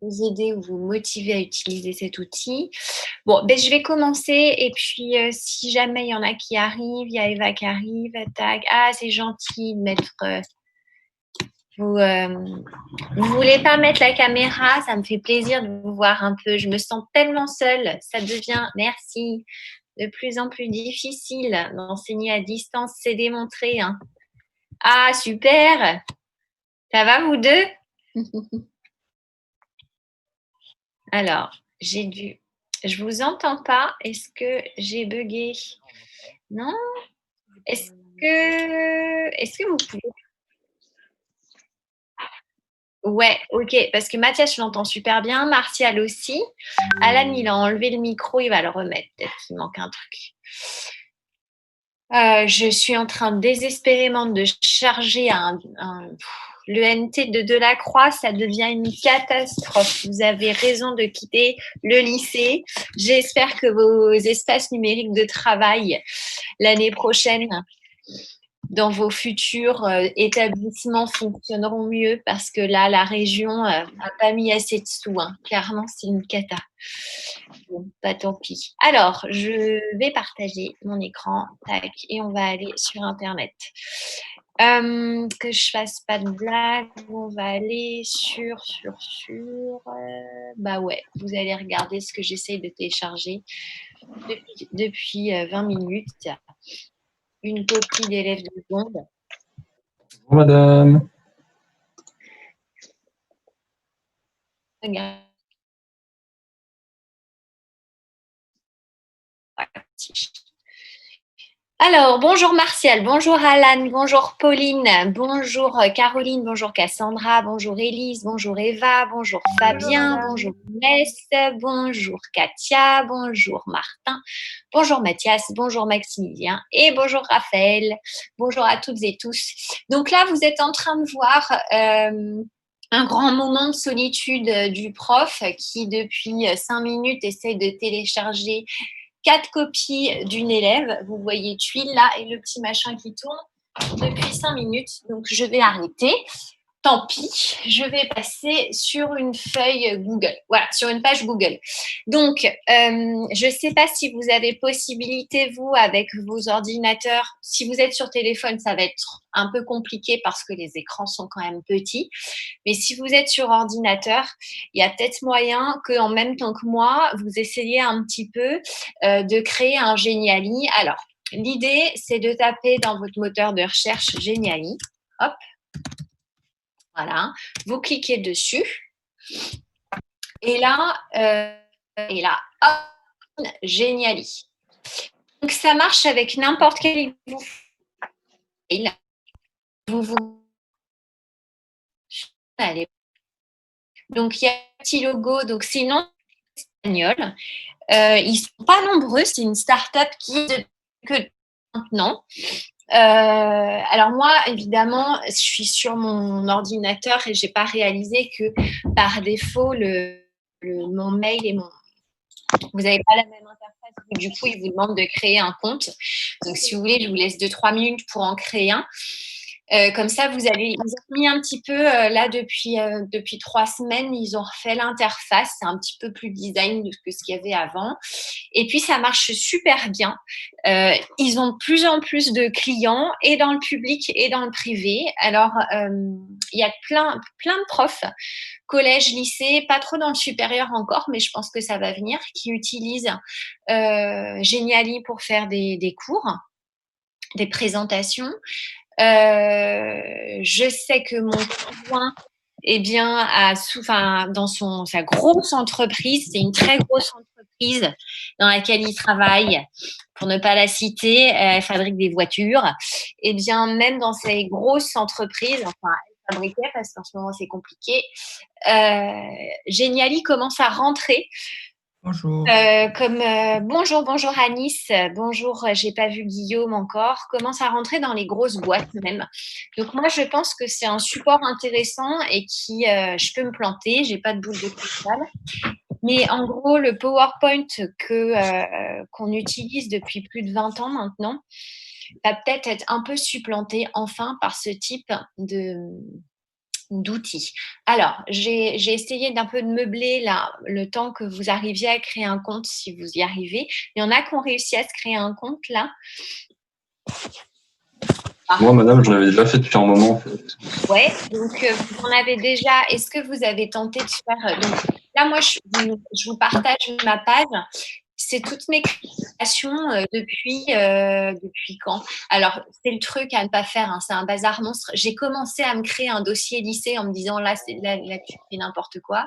vous aider ou vous motiver à utiliser cet outil. Bon, ben, je vais commencer et puis si jamais il y en a qui arrivent, il y a Eva qui arrive, tac. Ah, c'est gentil de mettre. Vous, vous voulez pas mettre la caméra, ça me fait plaisir de vous voir un peu. Je me sens tellement seule, ça devient, merci, de plus en plus difficile d'enseigner à distance, c'est démontré. Hein. Ah, super. Ça va, vous deux? Alors, je vous entends pas. Est-ce que j'ai bugué? Non? Est-ce que vous pouvez... Ouais, ok, parce que Mathias, je l'entends super bien, Martial aussi. Alan, il a enlevé le micro, il va le remettre. Peut-être qu'il manque un truc. Je suis en train désespérément de charger l'ENT de Delacroix, ça devient une catastrophe. Vous avez raison de quitter le lycée. J'espère que vos espaces numériques de travail l'année prochaine dans vos futurs établissements fonctionneront mieux parce que là, la région n'a pas mis assez de sous. Hein. Clairement, c'est une cata. Bon, pas tant pis. Alors, je vais partager mon écran tac, et on va aller sur Internet. Que je fasse pas de blagues, on va aller bah ouais, vous allez regarder ce que j'essaye de télécharger depuis 20 minutes. Une copie d'élèves de seconde. Bonjour madame. Regarde. Alors, bonjour Martial, bonjour Alan, bonjour Pauline, bonjour Caroline, bonjour Cassandra, bonjour Élise, bonjour Eva, bonjour Fabien, bonjour Inès, bonjour Katia, bonjour Martin, bonjour Mathias, bonjour Maximilien et bonjour Raphaël. Bonjour à toutes et tous. Donc là, vous êtes en train de voir un grand moment de solitude du prof qui, depuis 5 minutes, essaye de télécharger 4 copies d'une élève. Vous voyez tuile là et le petit machin qui tourne depuis 5 minutes. Donc, je vais arrêter. Tant pis, je vais passer sur une feuille Google. Voilà, sur une page Google. Donc, je ne sais pas si vous avez possibilité, vous, avec vos ordinateurs. Si vous êtes sur téléphone, ça va être un peu compliqué parce que les écrans sont quand même petits. Mais si vous êtes sur ordinateur, il y a peut-être moyen qu'en même temps que moi, vous essayiez un petit peu de créer un Geniali. Alors, l'idée, c'est de taper dans votre moteur de recherche Geniali. Hop. Voilà. Vous cliquez dessus. Et là, hop, Geniali. Donc, ça marche avec n'importe quel email. Allez. Donc, il y a un petit logo. Donc, c'est une entreprise espagnole. Ils ne sont pas nombreux. C'est une start-up qui, depuis maintenant, alors moi, évidemment, je suis sur mon ordinateur et j'ai pas réalisé que par défaut, mon mail et vous n'avez pas la même interface. Du coup, il vous demande de créer un compte. Donc, si vous voulez, je vous laisse 2-3 minutes pour en créer un. Comme ça, ils ont mis un petit peu, là, depuis 3 semaines, ils ont refait l'interface. C'est un petit peu plus design que ce qu'il y avait avant. Et puis, ça marche super bien. Ils ont de plus en plus de clients, et dans le public et dans le privé. Alors, il y a plein de profs, collège, lycée, pas trop dans le supérieur encore, mais je pense que ça va venir, qui utilisent Geniali pour faire des cours, des présentations. Je sais que mon conjoint, eh bien, dans sa grosse entreprise, c'est une très grosse entreprise dans laquelle il travaille, pour ne pas la citer, elle fabrique des voitures. Eh bien, même dans ces grosses entreprises, enfin, elle fabriquait parce qu'en ce moment c'est compliqué, Geniali commence à rentrer. Bonjour. Bonjour Anis, bonjour, j'ai pas vu Guillaume encore, commence à rentrer dans les grosses boîtes même. Donc moi je pense que c'est un support intéressant et je peux me planter, j'ai pas de boule de cristal. Mais en gros, le PowerPoint qu'on utilise depuis plus de 20 ans maintenant va peut-être être un peu supplanté enfin par ce type d'outils. Alors, j'ai essayé d'un peu de meubler là, le temps que vous arriviez à créer un compte, si vous y arrivez. Il y en a qui ont réussi à se créer un compte là. Moi, madame, je l'avais déjà fait depuis un moment, en fait. Ouais, donc vous en avez déjà. Est-ce que vous avez tenté de faire. Donc là, moi, je vous partage ma page. C'est toutes mes créations depuis quand? Alors, c'est le truc à ne pas faire, hein, c'est un bazar monstre. J'ai commencé à me créer un dossier lycée en me disant là, tu fais n'importe quoi.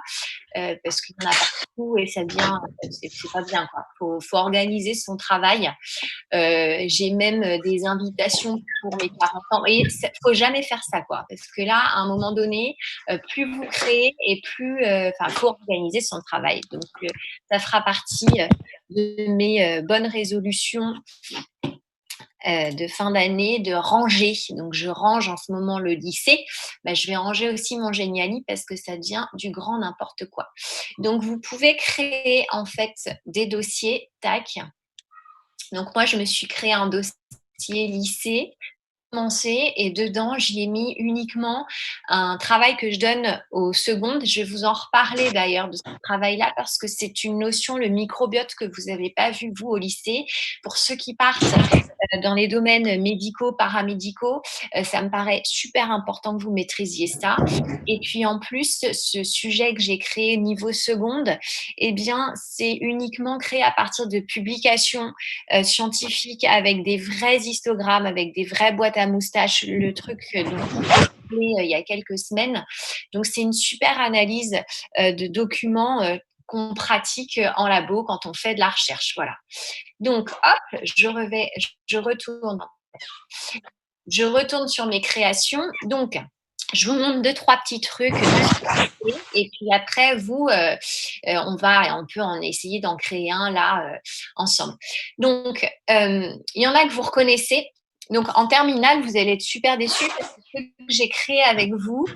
Parce qu'il y en a partout et ça devient, c'est pas bien, quoi. Faut organiser son travail. J'ai même des invitations pour mes 40 ans. Et il faut jamais faire ça, quoi. Parce que là, à un moment donné, plus vous créez et plus, faut organiser son travail. Donc, ça fera partie de mes bonnes résolutions de fin d'année, de ranger. Donc, je range en ce moment le lycée. Je vais ranger aussi mon Geniali parce que ça devient du grand n'importe quoi. Donc, vous pouvez créer en fait des dossiers, tac. Donc, moi, je me suis créé un dossier lycée commencé et dedans, j'y ai mis uniquement un travail que je donne aux secondes. Je vais vous en reparler d'ailleurs de ce travail-là parce que c'est une notion, le microbiote, que vous n'avez pas vu, vous, au lycée. Pour ceux qui partent dans les domaines médicaux, paramédicaux, ça me paraît super important que vous maîtrisiez ça. Et puis en plus, ce sujet que j'ai créé niveau seconde, eh bien, c'est uniquement créé à partir de publications scientifiques avec des vrais histogrammes, avec des vraies boîtes à moustaches, le truc dont on a parlé il y a quelques semaines. Donc, c'est une super analyse de documents qu'on pratique en labo quand on fait de la recherche. Voilà. Donc, hop, je retourne sur mes créations. Donc, je vous montre 2-3 petits trucs et puis après, on peut en essayer d'en créer un là ensemble. Donc, il y en a que vous reconnaissez. Donc, en terminale, vous allez être super déçus parce que ce que j'ai créé avec vous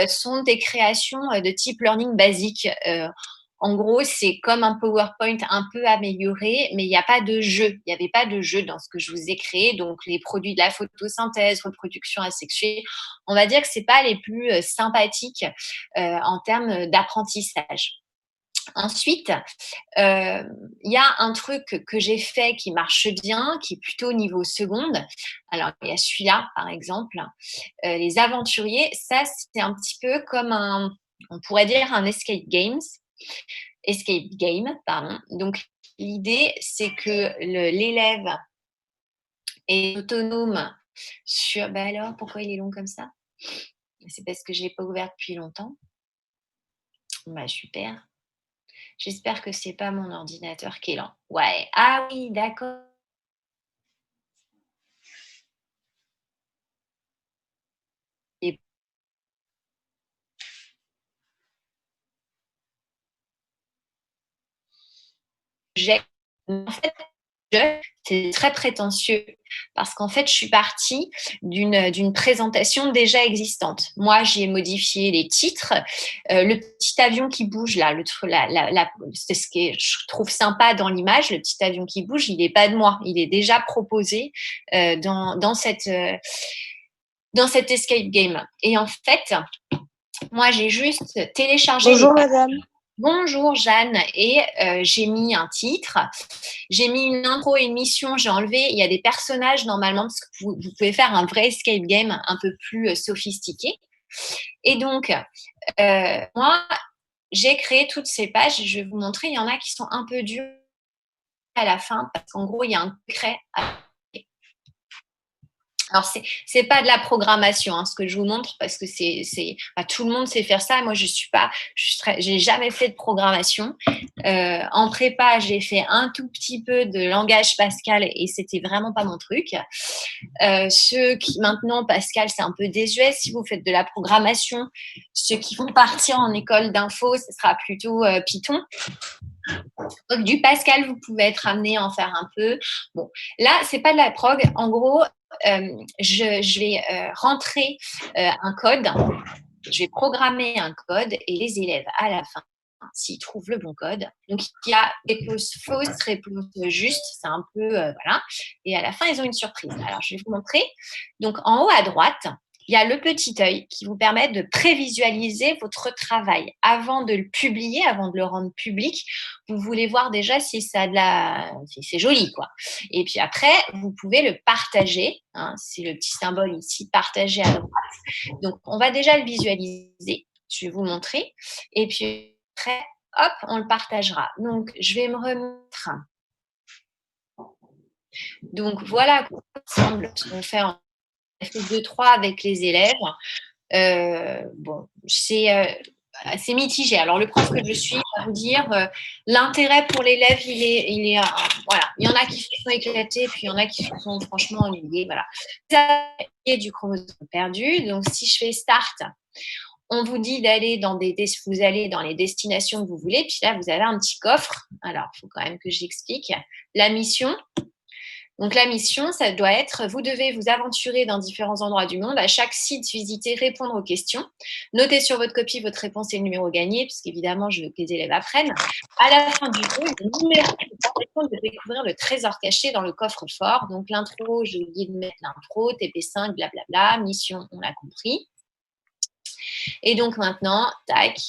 sont des créations de type learning basique. En gros, c'est comme un PowerPoint un peu amélioré, mais il n'y a pas de jeu. Il n'y avait pas de jeu dans ce que je vous ai créé. Donc, les produits de la photosynthèse, reproduction asexuée, on va dire que ce n'est pas les plus sympathiques en termes d'apprentissage. Ensuite, il y a un truc que j'ai fait qui marche bien, qui est plutôt au niveau seconde. Alors, il y a celui-là, par exemple. Les aventuriers, ça, c'est un petit peu comme on pourrait dire un escape game, pardon. Donc, l'idée, c'est que l'élève est autonome sur… alors, pourquoi il est long comme ça? C'est parce que je ne l'ai pas ouvert depuis longtemps. Super. J'espère que c'est pas mon ordinateur qui est lent. Ouais. Ah oui, d'accord. Et en fait, c'est très prétentieux parce qu'en fait, je suis partie d'une présentation déjà existante. Moi, j'ai modifié les titres. Le petit avion qui bouge, là, c'est ce que je trouve sympa dans l'image. Le petit avion qui bouge, il n'est pas de moi. Il est déjà proposé dans cet escape game. Et en fait, moi, j'ai juste téléchargé… Bonjour, madame. Bonjour Jeanne, et j'ai mis un titre, j'ai mis une intro et une mission, j'ai enlevé, il y a des personnages normalement, parce que vous pouvez faire un vrai escape game un peu plus sophistiqué. Et donc, moi, j'ai créé toutes ces pages, je vais vous montrer, il y en a qui sont un peu dures à la fin, parce qu'en gros, il y a un secret à… Alors, c'est pas de la programmation, hein, ce que je vous montre, parce que tout le monde sait faire ça. Moi, j'ai jamais fait de programmation. En prépa, j'ai fait un tout petit peu de langage Pascal et c'était vraiment pas mon truc. Maintenant, Pascal, c'est un peu désuet. Si vous faites de la programmation, ceux qui vont partir en école d'info, ce sera plutôt Python. Donc, du Pascal, vous pouvez être amené à en faire un peu. Bon, là, c'est pas de la prog. En gros, je vais rentrer un code, je vais programmer un code et les élèves, à la fin, s'ils trouvent le bon code, donc il y a réponse fausse, réponse juste, c'est un peu, voilà, et à la fin, ils ont une surprise. Alors, je vais vous montrer. Donc, en haut à droite, il y a le petit œil qui vous permet de prévisualiser votre travail. Avant de le publier, avant de le rendre public, vous voulez voir déjà si ça a si c'est joli, quoi. Et puis après, vous pouvez le partager. Hein, c'est le petit symbole ici, partager à droite. Donc, on va déjà le visualiser. Je vais vous montrer. Et puis après, hop, on le partagera. Donc, je vais me remettre. Donc, voilà ensemble ce qu'on fait en 2-3 avec les élèves. Bon, c'est mitigé. Alors, le prof que je suis va vous dire l'intérêt pour l'élève, voilà. Il y en a qui se sont éclatés, puis il y en a qui se sont franchement ennuyés. Voilà. Ça est du chromosome perdu. Donc, si je fais start, on vous dit d'aller vous allez dans les destinations que vous voulez. Puis là, vous avez un petit coffre. Alors, il faut quand même que j'explique. La mission. Donc, la mission, ça doit être, vous devez vous aventurer dans différents endroits du monde. À chaque site visité, répondre aux questions. Notez sur votre copie votre réponse et le numéro gagné, puisqu'évidemment, je veux que les élèves apprennent. À la fin du jeu, le numéro qui permettra de découvrir le trésor caché dans le coffre-fort. Donc, l'intro, j'ai oublié de mettre l'intro, TP5, blablabla. Mission, on l'a compris. Et donc, maintenant, tac,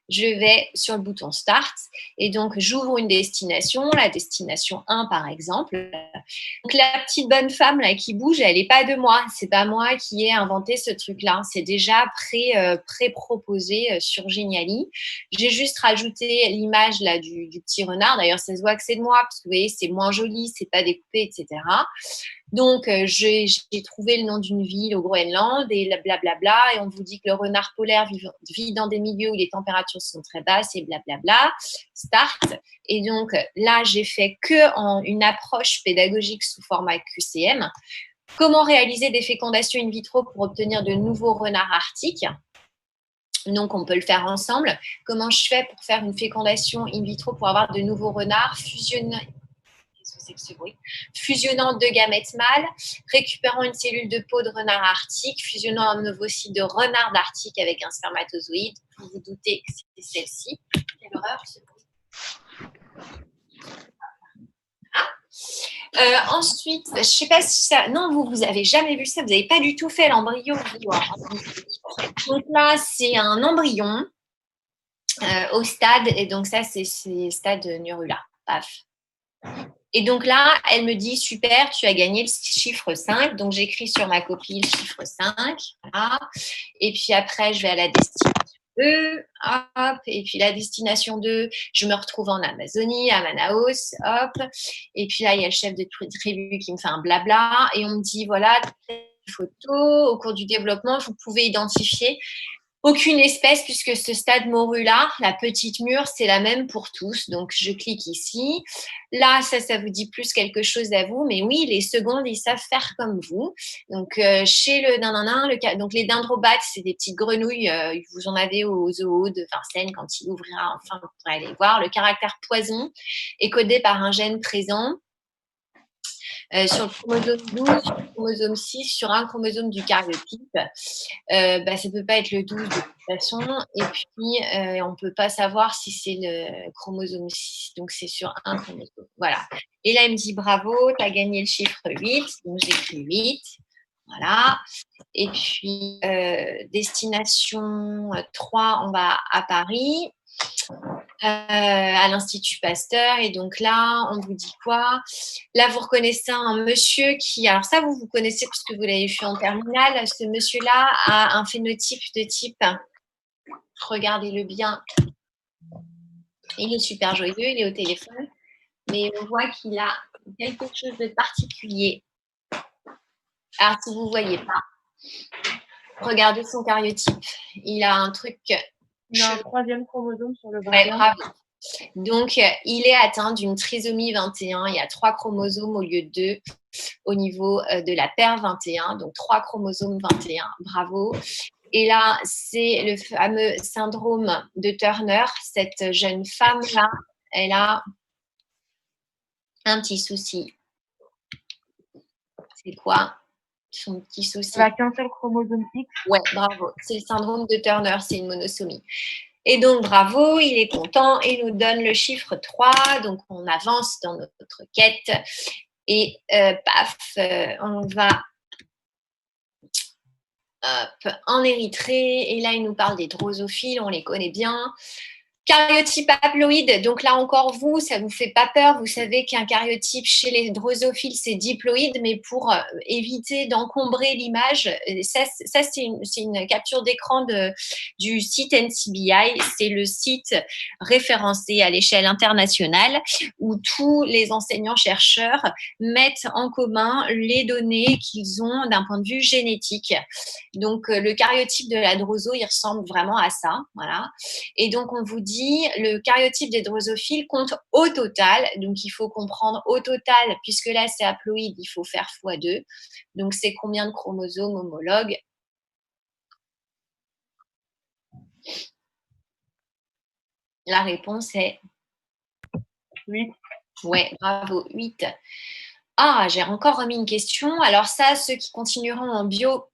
je vais sur le bouton Start et donc j'ouvre une destination, la destination 1 par exemple. Donc la petite bonne femme là qui bouge, elle n'est pas de moi, c'est pas moi qui ai inventé ce truc-là, c'est déjà pré-proposé sur Geniali. J'ai juste rajouté l'image là du petit renard, d'ailleurs ça se voit que c'est de moi parce que vous voyez c'est moins joli, c'est pas découpé, etc. Donc, j'ai trouvé le nom d'une ville au Groenland et blablabla. Et on vous dit que le renard polaire vit dans des milieux où les températures sont très basses et blablabla. Start. Et donc, là, j'ai fait une approche pédagogique sous format QCM. Comment réaliser des fécondations in vitro pour obtenir de nouveaux renards arctiques? Donc, on peut le faire ensemble. Comment je fais pour faire une fécondation in vitro pour avoir de nouveaux renards fusionnant deux gamètes mâles, récupérant une cellule de peau de renard arctique, fusionnant un ovocyte de renard arctique avec un spermatozoïde. Vous vous doutez que c'est celle-ci. Quelle horreur, ce bruit. Ensuite, je ne sais pas si ça... Non, vous avez jamais vu ça, vous n'avez pas du tout fait l'embryon. Donc là, c'est un embryon au stade, et donc ça, c'est stade Neurula. Paf. Et donc là, elle me dit, super, tu as gagné le chiffre 5. Donc, j'écris sur ma copie le chiffre 5. Voilà. Et puis après, je vais à la destination 2. Hop. Et puis la destination 2, je me retrouve en Amazonie, à Manaus. Hop. Et puis là, il y a le chef de tribu qui me fait un blabla. Et on me dit, voilà, photo. Au cours du développement, vous pouvez identifier aucune espèce puisque ce stade morula, la petite mûre, c'est la même pour tous. Donc, je clique ici. Là, ça vous dit plus quelque chose à vous. Mais oui, les secondes, ils savent faire comme vous. Donc, chez donc les dendrobates, c'est des petites grenouilles. Vous en avez au zoo de Vincennes quand il ouvrira. Enfin, vous pourrez aller voir. Le caractère poison est codé par un gène présent. Sur le chromosome 12, sur le chromosome 6, sur un chromosome du karyotype. Ça ne peut pas être le 12 de toute façon. Et puis, on ne peut pas savoir si c'est le chromosome 6. Donc, c'est sur un chromosome. Voilà. Et là, il me dit bravo, tu as gagné le chiffre 8. Donc, j'écris 8. Voilà. Et puis, destination 3, on va à Paris. À l'Institut Pasteur. Et donc là, on vous dit quoi? Là, vous reconnaissez un monsieur qui... Alors ça, vous connaissez parce que vous l'avez fait en terminale. Ce monsieur-là a un phénotype de type... Regardez-le bien. Il est super joyeux, il est au téléphone. Mais on voit qu'il a quelque chose de particulier. Alors, si vous ne voyez pas, regardez son karyotype. Il a un truc... Il a un 3e chromosome sur le 21. Ouais, bravo. Donc, il est atteint d'une trisomie 21. Il y a 3 chromosomes au lieu de 2 au niveau de la paire 21. Donc, 3 chromosomes 21. Bravo. Et là, c'est le fameux syndrome de Turner. Cette jeune femme-là, elle a un petit souci. C'est quoi son petit souci? Elle n'a qu'un seul chromosome X. Ouais, bravo. C'est le syndrome de Turner. C'est une monosomie. Et donc, bravo, il est content et nous donne le chiffre 3. Donc, on avance dans notre quête. Et paf, on va hop, en Érythrée. Et là, il nous parle des drosophiles, on les connaît bien. Karyotype haploïde, donc là encore vous, ça vous fait pas peur, vous savez qu'un karyotype chez les drosophiles c'est diploïde, mais pour éviter d'encombrer l'image, ça c'est une capture d'écran du site NCBI, c'est le site référencé à l'échelle internationale où tous les enseignants-chercheurs mettent en commun les données qu'ils ont d'un point de vue génétique. Donc le karyotype de la droso, il ressemble vraiment à ça, voilà. Et donc on vous dit le karyotype des drosophiles compte au total, donc il faut comprendre au total, puisque là c'est haploïde, il faut faire x2, donc c'est combien de chromosomes homologues? La réponse est 8. Ouais, bravo, 8. Ah, j'ai encore remis une question. Alors ça, ceux qui continueront en bio,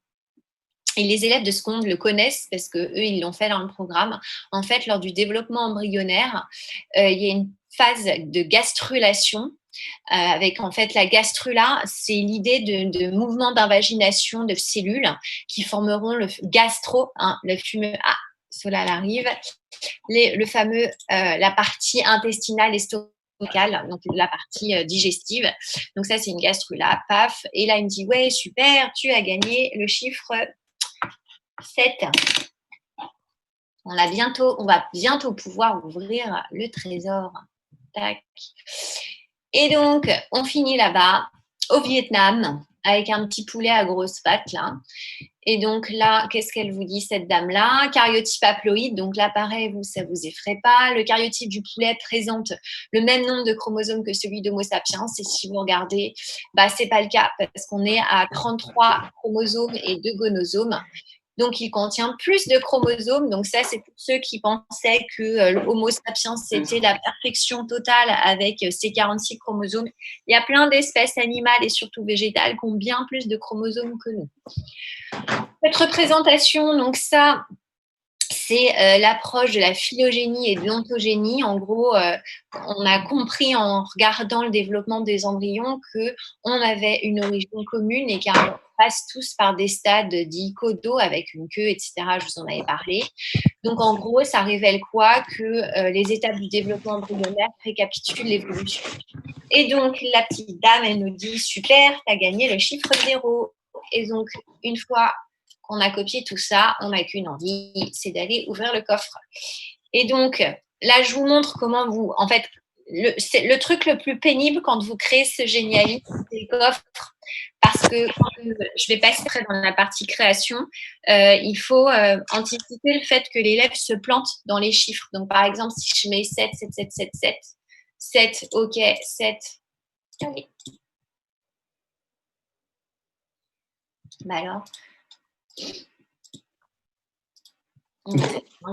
et les élèves de seconde le connaissent parce qu'eux, ils l'ont fait dans le programme. En fait, lors du développement embryonnaire, il y a une phase de gastrulation avec en fait la gastrula, c'est l'idée de mouvement d'invagination de cellules qui formeront le gastro, le fumeux, cela arrive, le fameux, la partie intestinale et stomacale, donc la partie digestive. Donc ça, c'est une gastrula, paf. Et là, il me dit, ouais, super, tu as gagné le chiffre 7. On va bientôt pouvoir ouvrir le trésor. Tac. Et donc, on finit là-bas, au Vietnam, avec un petit poulet à grosses pattes, là. Et donc là, qu'est-ce qu'elle vous dit, cette dame-là? Karyotype haploïde, donc là, pareil, ça vous effraie pas. Le karyotype du poulet présente le même nombre de chromosomes que celui d'Homo sapiens. Et si vous regardez, c'est pas le cas, parce qu'on est à 33 chromosomes et 2 gonosomes. Donc, il contient plus de chromosomes. Donc, ça, c'est pour ceux qui pensaient que l'Homo sapiens, c'était la perfection totale avec ses 46 chromosomes. Il y a plein d'espèces animales et surtout végétales qui ont bien plus de chromosomes que nous. Cette représentation, donc ça, c'est l'approche de la phylogénie et de l'ontogénie. En gros, on a compris en regardant le développement des embryons qu'on avait une origine commune et qu'on passe tous par des stades dits caudaux avec une queue, etc. Je vous en avais parlé. Donc, en gros, ça révèle quoi? Que les étapes du développement embryonnaire récapitulent l'évolution. Et donc, la petite dame, elle nous dit, super, tu as gagné le chiffre 0. Et donc, une fois qu'on a copié tout ça, on n'a qu'une envie, c'est d'aller ouvrir le coffre. Et donc, là, je vous montre comment vous... En fait, le truc le plus pénible quand vous créez ce génialisme, c'est le coffre. Parce que je vais passer après dans la partie création, il faut anticiper le fait que l'élève se plante dans les chiffres. Donc, par exemple, si je mets 7, 7, 7, 7, 7, 7, ok, 7, allez. Alors,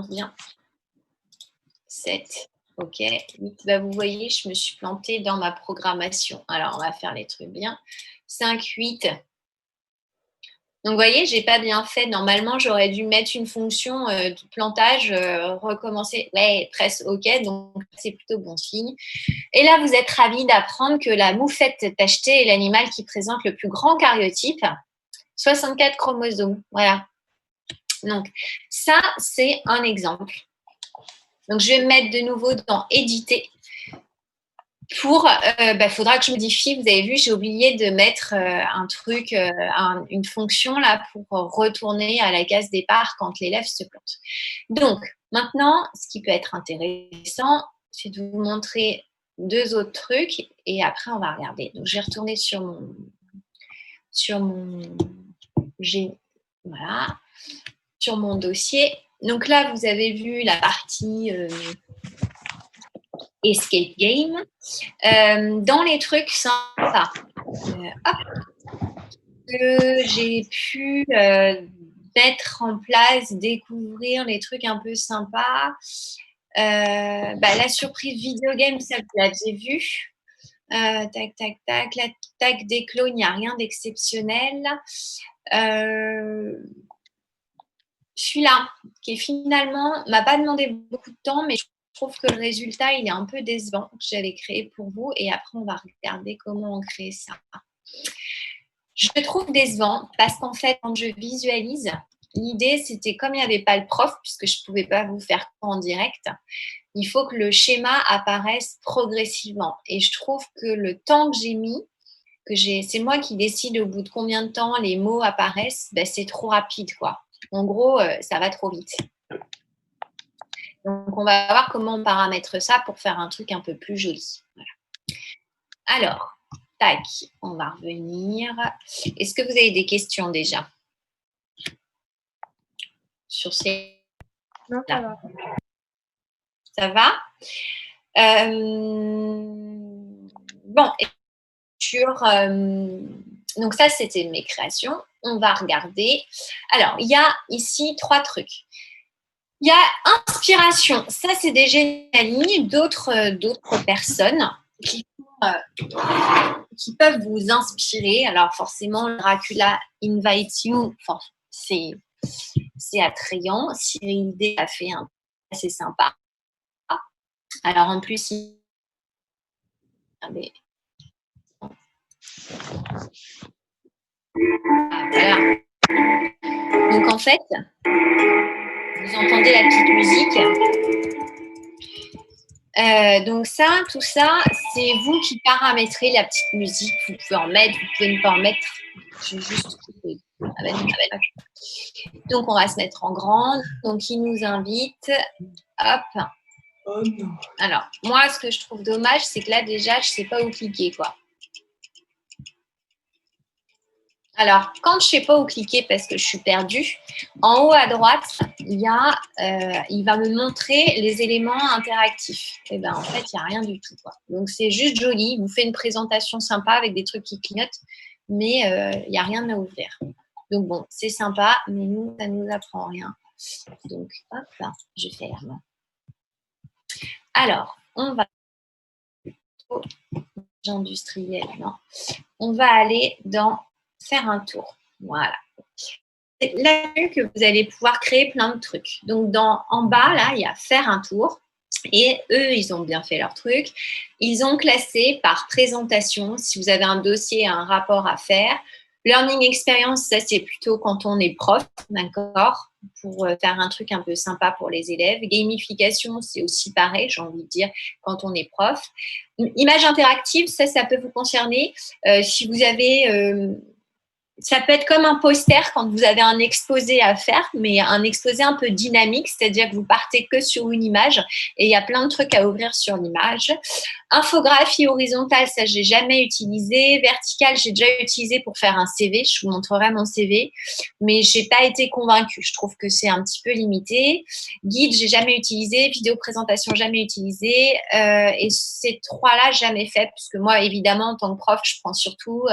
bien. 7, ok. 8, vous voyez, je me suis plantée dans ma programmation. Alors, on va faire les trucs bien. 5, 8. Donc, vous voyez, je n'ai pas bien fait. Normalement, j'aurais dû mettre une fonction de plantage, recommencer. Ouais, presque ok. Donc, c'est plutôt bon signe. Et là, vous êtes ravis d'apprendre que la moufette tachetée est l'animal qui présente le plus grand karyotype. 64 chromosomes. Voilà. Donc, ça, c'est un exemple. Donc, je vais me mettre de nouveau dans « Éditer ». Faudra que je modifie. Vous avez vu, j'ai oublié de mettre un truc, une fonction là pour retourner à la case départ quand l'élève se plante. Donc, maintenant, ce qui peut être intéressant, c'est de vous montrer 2 autres trucs et après, on va regarder. Donc, je vais retourner sur mon dossier. Donc là, vous avez vu la partie escape game. Dans les trucs sympas, que j'ai pu mettre en place, découvrir les trucs un peu sympas. La surprise vidéo game, ça vous l'aviez vu. Tac, tac, tac. La tag des clones, il n'y a rien d'exceptionnel. Celui-là, qui finalement m'a pas demandé beaucoup de temps, mais je trouve que le résultat, il est un peu décevant. J'avais créé pour vous et après, on va regarder comment on crée ça. Je le trouve décevant parce qu'en fait, quand je visualise, l'idée, c'était comme il n'y avait pas le prof, puisque je ne pouvais pas vous faire en direct, il faut que le schéma apparaisse progressivement. Et je trouve que le temps que j'ai mis, c'est moi qui décide au bout de combien de temps les mots apparaissent, ben, c'est trop rapide, quoi. En gros, ça va trop vite. Donc, on va voir comment on paramètre ça pour faire un truc un peu plus joli. Voilà. Alors, tac, on va revenir. Est-ce que vous avez des questions déjà sur ces... Non, ça va. Ça va Bon, donc ça, c'était mes créations. On va regarder. Alors, il y a ici 3 trucs. Il y a inspiration. Ça, c'est des génialies d'autres personnes qui peuvent vous inspirer. Alors, forcément, Dracula Invite You, c'est attrayant. Cyril D a fait un assez sympa. Alors, en plus, voilà. Donc, en fait, vous entendez la petite musique. Donc ça, tout ça, c'est vous qui paramétrez la petite musique. Vous pouvez en mettre, vous pouvez ne pas en mettre. Je vais juste couper. Donc on va se mettre en grande. Donc il nous invite. Hop. Oh non. Alors moi, ce que je trouve dommage, c'est que là déjà, je ne sais pas où cliquer, quoi. Alors, quand je ne sais pas où cliquer parce que je suis perdue, en haut à droite, il va me montrer les éléments interactifs. Et bien, en fait, il n'y a rien du tout, quoi. Donc, c'est juste joli. Il vous fait une présentation sympa avec des trucs qui clignotent, mais il n'y a rien à ouvrir. Donc, bon, c'est sympa, mais nous, ça ne nous apprend rien. Donc, hop, je ferme. Alors, on va... Industriel, non. On va aller dans faire un tour. Voilà. Là que vous allez pouvoir créer plein de trucs. Donc, en bas, là, il y a faire un tour. Et eux, ils ont bien fait leur truc. Ils ont classé par présentation, si vous avez un dossier, un rapport à faire. Learning experience, ça, c'est plutôt quand on est prof, d'accord, pour faire un truc un peu sympa pour les élèves. Gamification, c'est aussi pareil, j'ai envie de dire, quand on est prof. Image interactive, ça peut vous concerner. Si vous avez... ça peut être comme un poster quand vous avez un exposé à faire, mais un exposé un peu dynamique, c'est-à-dire que vous partez que sur une image et il y a plein de trucs à ouvrir sur l'image. Infographie horizontale, ça, j'ai jamais utilisé. Verticale, j'ai déjà utilisé pour faire un CV. Je vous montrerai mon CV, mais j'ai pas été convaincue. Je trouve que c'est un petit peu limité. Guide, j'ai jamais utilisé. Vidéo présentation, jamais utilisé. Et ces 3-là, jamais fait, puisque moi, évidemment, en tant que prof, je prends surtout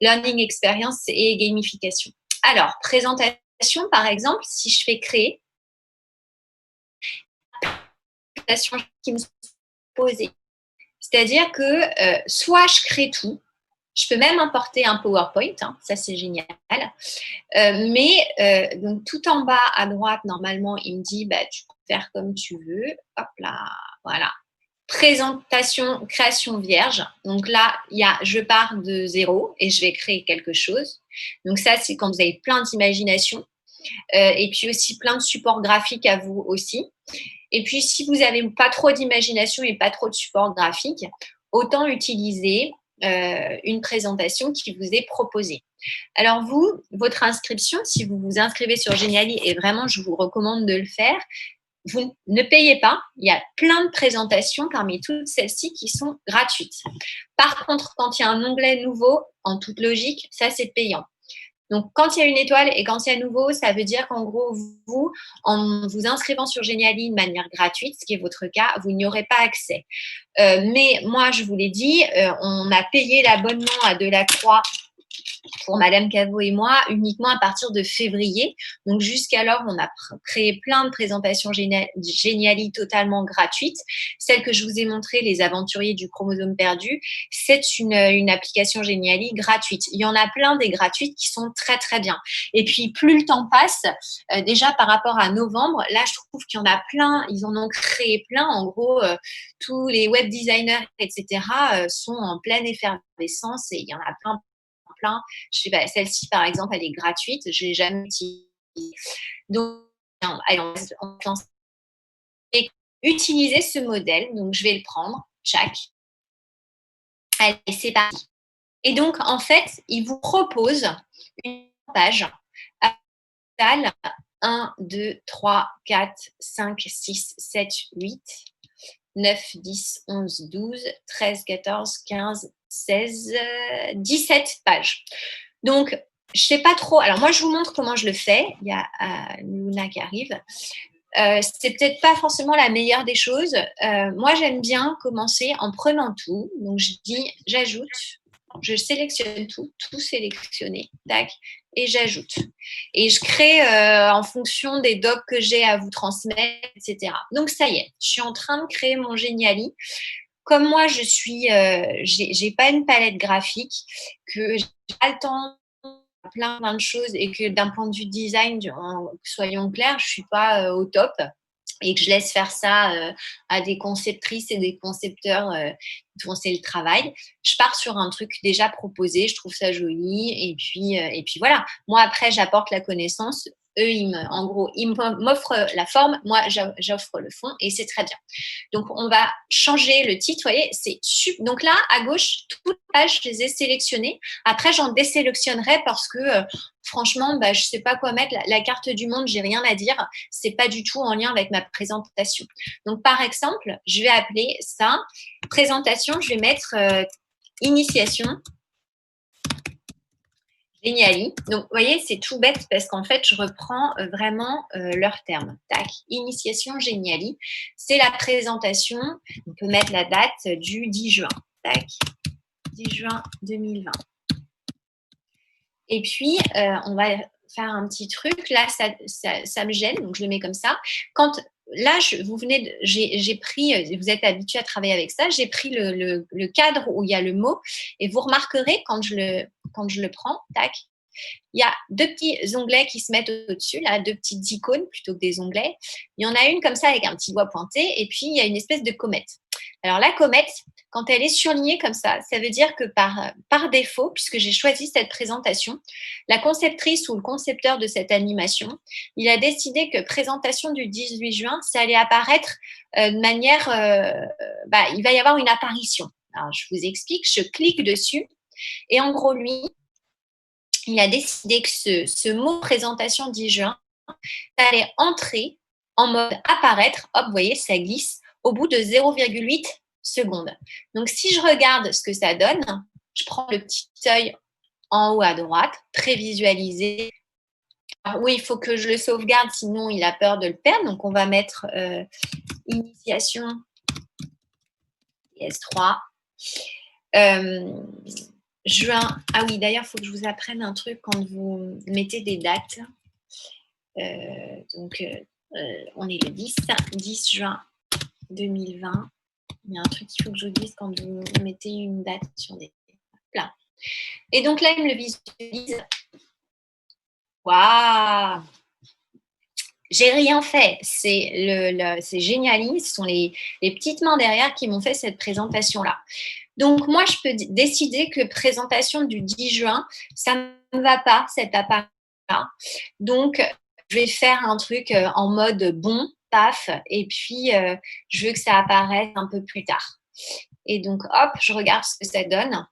learning experience et gamification. Alors, présentation, par exemple, si je fais créer, présentation qui me posée. C'est-à-dire que soit je crée tout, je peux même importer un PowerPoint, hein, ça c'est génial. Mais donc tout en bas à droite, normalement, il me dit bah, tu peux faire comme tu veux. Hop là, voilà. Présentation, création vierge. Donc là, je pars de 0 et je vais créer quelque chose. Donc ça, c'est quand vous avez plein d'imagination. Et puis aussi plein de supports graphiques à vous aussi. Et puis, si vous n'avez pas trop d'imagination et pas trop de support graphique, autant utiliser une présentation qui vous est proposée. Alors vous, votre inscription, si vous vous inscrivez sur Geniali, et vraiment, je vous recommande de le faire, vous ne payez pas. Il y a plein de présentations parmi toutes celles-ci qui sont gratuites. Par contre, quand il y a un onglet nouveau, en toute logique, ça, c'est payant. Donc, quand il y a une étoile et quand il y a nouveau, ça veut dire qu'en gros, vous, en vous inscrivant sur Geniali de manière gratuite, ce qui est votre cas, vous n'y aurez pas accès. Mais moi, je vous l'ai dit, on a payé l'abonnement à Delacroix pour Madame Caveau et moi uniquement à partir de février. Donc, jusqu'alors, on a créé plein de présentations Geniali totalement gratuites. Celle que je vous ai montrée, Les Aventuriers du Chromosome Perdu, c'est une application Geniali gratuite. Il y en a plein des gratuites qui sont très, très bien. Et puis, plus le temps passe, déjà par rapport à novembre, là, je trouve qu'il y en a plein. Ils en ont créé plein. En gros, tous les web designers, etc., sont en pleine effervescence et il y en a plein plein. Je sais pas, celle-ci, par exemple, elle est gratuite. Je l'ai jamais utilisée. Donc, allez, on se lance. Et utiliser ce modèle. Donc, je vais le prendre. Tchac. Allez, c'est parti. Et donc, en fait, il vous propose une page totale 1, 2, 3, 4, 5, 6, 7, 8, 9, 10, 11, 12, 13, 14, 15, 16, 17 pages. Donc, je ne sais pas trop. Alors, moi, je vous montre comment je le fais. Il y a Luna qui arrive. C'est peut-être pas forcément la meilleure des choses. Moi, j'aime bien commencer en prenant tout. Donc, je dis, j'ajoute, je sélectionne tout sélectionné, tac, et j'ajoute. Et je crée en fonction des docs que j'ai à vous transmettre, etc. Donc, ça y est, je suis en train de créer mon Geniali. Comme moi, j'ai pas une palette graphique, que j'ai pas le temps plein de choses et que d'un point de vue design, soyons clairs, je suis pas au top et que je laisse faire ça à des conceptrices et des concepteurs qui font le travail. Je pars sur un truc déjà proposé, je trouve ça joli et puis voilà. Moi après j'apporte la connaissance. Eux, en gros, ils m'offrent la forme, moi j'offre le fond et c'est très bien. Donc, on va changer le titre. Vous voyez, c'est super. Donc là, à gauche, toutes les pages, je les ai sélectionnées. Après, j'en désélectionnerai parce que franchement, je ne sais pas quoi mettre. La carte du monde, j'ai rien à dire. C'est pas du tout en lien avec ma présentation. Donc, par exemple, je vais appeler ça présentation. Je vais mettre initiation. Geniali. Donc, vous voyez, c'est tout bête parce qu'en fait, je reprends vraiment leurs termes. Tac, initiation Geniali. C'est la présentation. On peut mettre la date du 10 juin. Tac, 10 juin 2020. Et puis, on va faire un petit truc. Là, ça me gêne, donc je le mets comme ça. Là, j'ai pris, vous êtes habitué à travailler avec ça, j'ai pris le cadre où il y a le mot et vous remarquerez quand je le prends, tac, il y a deux petits onglets qui se mettent au-dessus, là, deux petites icônes plutôt que des onglets. Il y en a une comme ça avec un petit doigt pointé et puis il y a une espèce de comète. Alors la comète, quand elle est surlignée comme ça veut dire que par défaut, puisque j'ai choisi cette présentation, la conceptrice ou le concepteur de cette animation, il a décidé que présentation du 18 juin, ça allait apparaître de manière… il va y avoir une apparition. Alors je vous explique, je clique dessus et en gros, lui, il a décidé que ce mot présentation 10 juin allait entrer en mode apparaître. Hop, vous voyez, ça glisse au bout de 0,8 secondes. Donc, si je regarde ce que ça donne, je prends le petit œil en haut à droite, prévisualiser. Alors, oui, il faut que je le sauvegarde, sinon il a peur de le perdre. Donc, on va mettre initiation PS3. Juin. Ah oui, d'ailleurs, il faut que je vous apprenne un truc quand vous mettez des dates. On est le 10 juin 2020. Il y a un truc qu'il faut que je vous dise quand vous mettez une date sur des plats. Et donc là, il me le visualise. Waouh! J'ai rien fait. C'est génial. Ce sont les petites mains derrière qui m'ont fait cette présentation-là. Donc, moi, je peux décider que présentation du 10 juin, ça ne va pas, cet appareil-là. Donc, je vais faire un truc en mode bon, paf, et puis je veux que ça apparaisse un peu plus tard. Et donc, hop, je regarde ce que ça donne.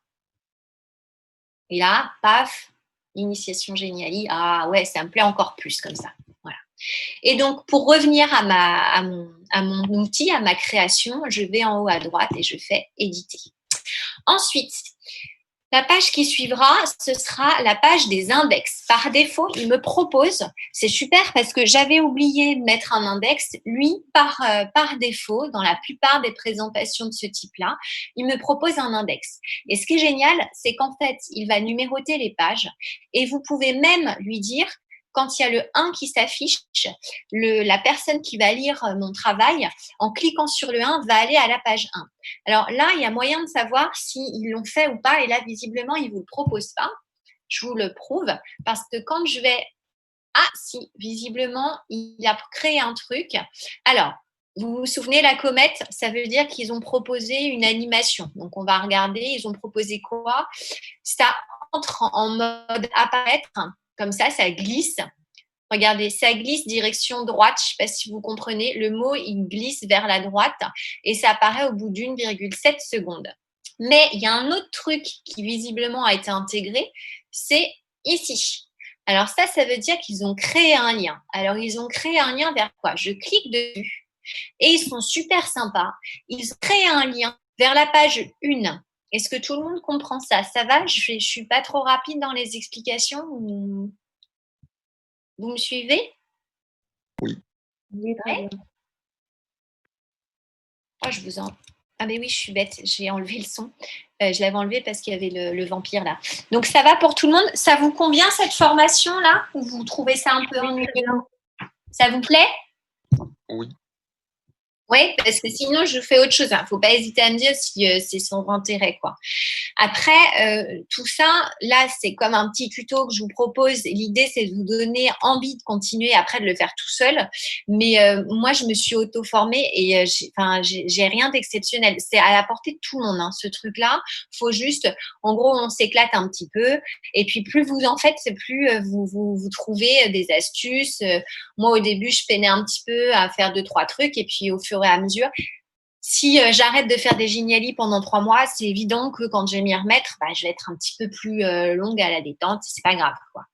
Et là, paf, initiation Geniali. Ah ouais, ça me plaît encore plus comme ça. Voilà. Et donc, pour revenir à mon outil, à ma création, je vais en haut à droite et je fais éditer. Ensuite, la page qui suivra, ce sera la page des index. Par défaut, il me propose, c'est super parce que j'avais oublié de mettre un index. Lui, par défaut, dans la plupart des présentations de ce type-là, il me propose un index. Et ce qui est génial, c'est qu'en fait, il va numéroter les pages et vous pouvez même lui dire, quand il y a le 1 qui s'affiche, la personne qui va lire mon travail, en cliquant sur le 1, va aller à la page 1. Alors là, il y a moyen de savoir s'ils l'ont fait ou pas. Et là, visiblement, ils ne vous le proposent pas. Je vous le prouve parce que quand je vais… Ah, si, visiblement, il a créé un truc. Alors, vous vous souvenez, la comète, ça veut dire qu'ils ont proposé une animation. Donc, on va regarder, ils ont proposé quoi? Ça entre en mode apparaître, comme ça glisse. Regardez, ça glisse direction droite. Je ne sais pas si vous comprenez. Le mot, il glisse vers la droite et ça apparaît au bout d'1,7 seconde. Mais il y a un autre truc qui visiblement a été intégré, c'est ici. Alors ça veut dire qu'ils ont créé un lien. Alors, ils ont créé un lien vers quoi? Je clique dessus et ils sont super sympas. Ils ont créé un lien vers la page 1. Est-ce que tout le monde comprend ça? Ça va? Je ne suis pas trop rapide dans les explications? Vous me suivez? Oui. Oui, très bien. Oh, je vous en... Ah mais oui, je suis bête, j'ai enlevé le son. Je l'avais enlevé parce qu'il y avait le vampire là. Donc ça va pour tout le monde? Ça vous convient cette formation-là? Ou vous trouvez ça un peu ennuyeux? Ça vous plaît? Oui. Oui, parce que sinon, je fais autre chose. Il ne faut pas hésiter à me dire si c'est sans intérêt, quoi. Après, tout ça, là, c'est comme un petit tuto que je vous propose. L'idée, c'est de vous donner envie de continuer après de le faire tout seul. Mais moi, je me suis auto-formée et j'ai rien d'exceptionnel. C'est à la portée de tout le monde, hein, ce truc-là. Faut juste, en gros, on s'éclate un petit peu. Et puis, plus vous en faites, plus vous trouvez des astuces. Moi, au début, je peinais un petit peu à faire 2-3 trucs. Et puis, au fur et à mesure, si j'arrête de faire des génialis pendant 3 mois, c'est évident que quand je vais m'y remettre, je vais être un petit peu plus longue à la détente. C'est pas grave, quoi.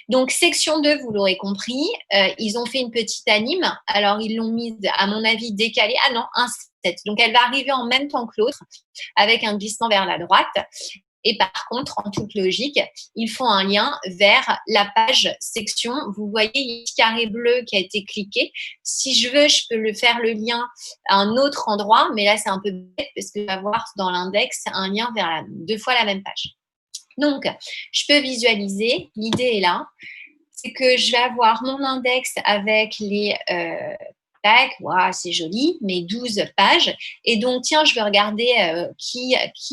Donc, section 2, vous l'aurez compris, ils ont fait une petite anime. Alors, ils l'ont mise, à mon avis, décalée. Ah non, un 7. Donc, elle va arriver en même temps que l'autre avec un glissement vers la droite. Et par contre, en toute logique, ils font un lien vers la page section. Vous voyez, il y a un petit carré bleu qui a été cliqué. Si je veux, je peux faire le lien à un autre endroit, mais là, c'est un peu bête parce que je vais avoir dans l'index un lien vers 2 fois la même page. Donc, je peux visualiser. L'idée est là. C'est que je vais avoir mon index avec les tac, wow, c'est joli, mes 12 pages. Et donc, tiens, je vais regarder qui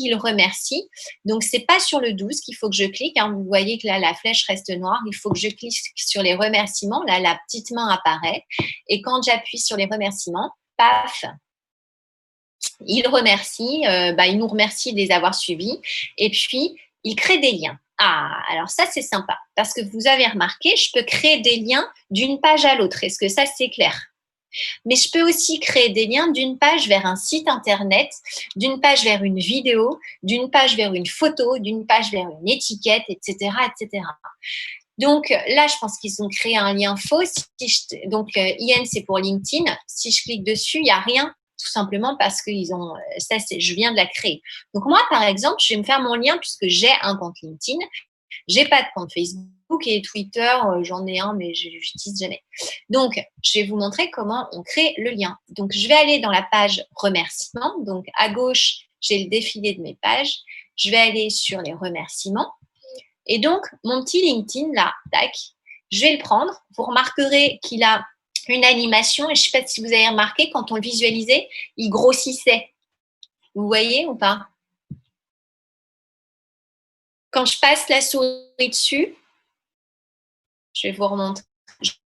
le remercie. Donc, c'est pas sur le 12 qu'il faut que je clique. Hein. Vous voyez que là, la flèche reste noire. Il faut que je clique sur les remerciements. Là, la petite main apparaît. Et quand j'appuie sur les remerciements, paf, il remercie, il nous remercie de les avoir suivis. Et puis, il crée des liens. Ah, alors ça, c'est sympa. Parce que vous avez remarqué, je peux créer des liens d'une page à l'autre. Est-ce que ça, c'est clair? Mais je peux aussi créer des liens d'une page vers un site internet, d'une page vers une vidéo, d'une page vers une photo, d'une page vers une étiquette, etc., etc. Donc là, je pense qu'ils ont créé un lien faux. Donc, IN, c'est pour LinkedIn. Si je clique dessus, il n'y a rien, tout simplement parce que je viens de la créer. Donc moi, par exemple, je vais me faire mon lien puisque j'ai un compte LinkedIn. J'ai pas de compte Facebook et Twitter, j'en ai un, mais je n'utilise jamais. Donc, je vais vous montrer comment on crée le lien. Donc, je vais aller dans la page remerciements. Donc, à gauche, j'ai le défilé de mes pages. Je vais aller sur les remerciements. Et donc, mon petit LinkedIn, là, tac, je vais le prendre. Vous remarquerez qu'il a une animation. Et je ne sais pas si vous avez remarqué, quand on le visualisait, il grossissait. Vous voyez ou pas? Quand je passe la souris dessus, je vais vous remontrer.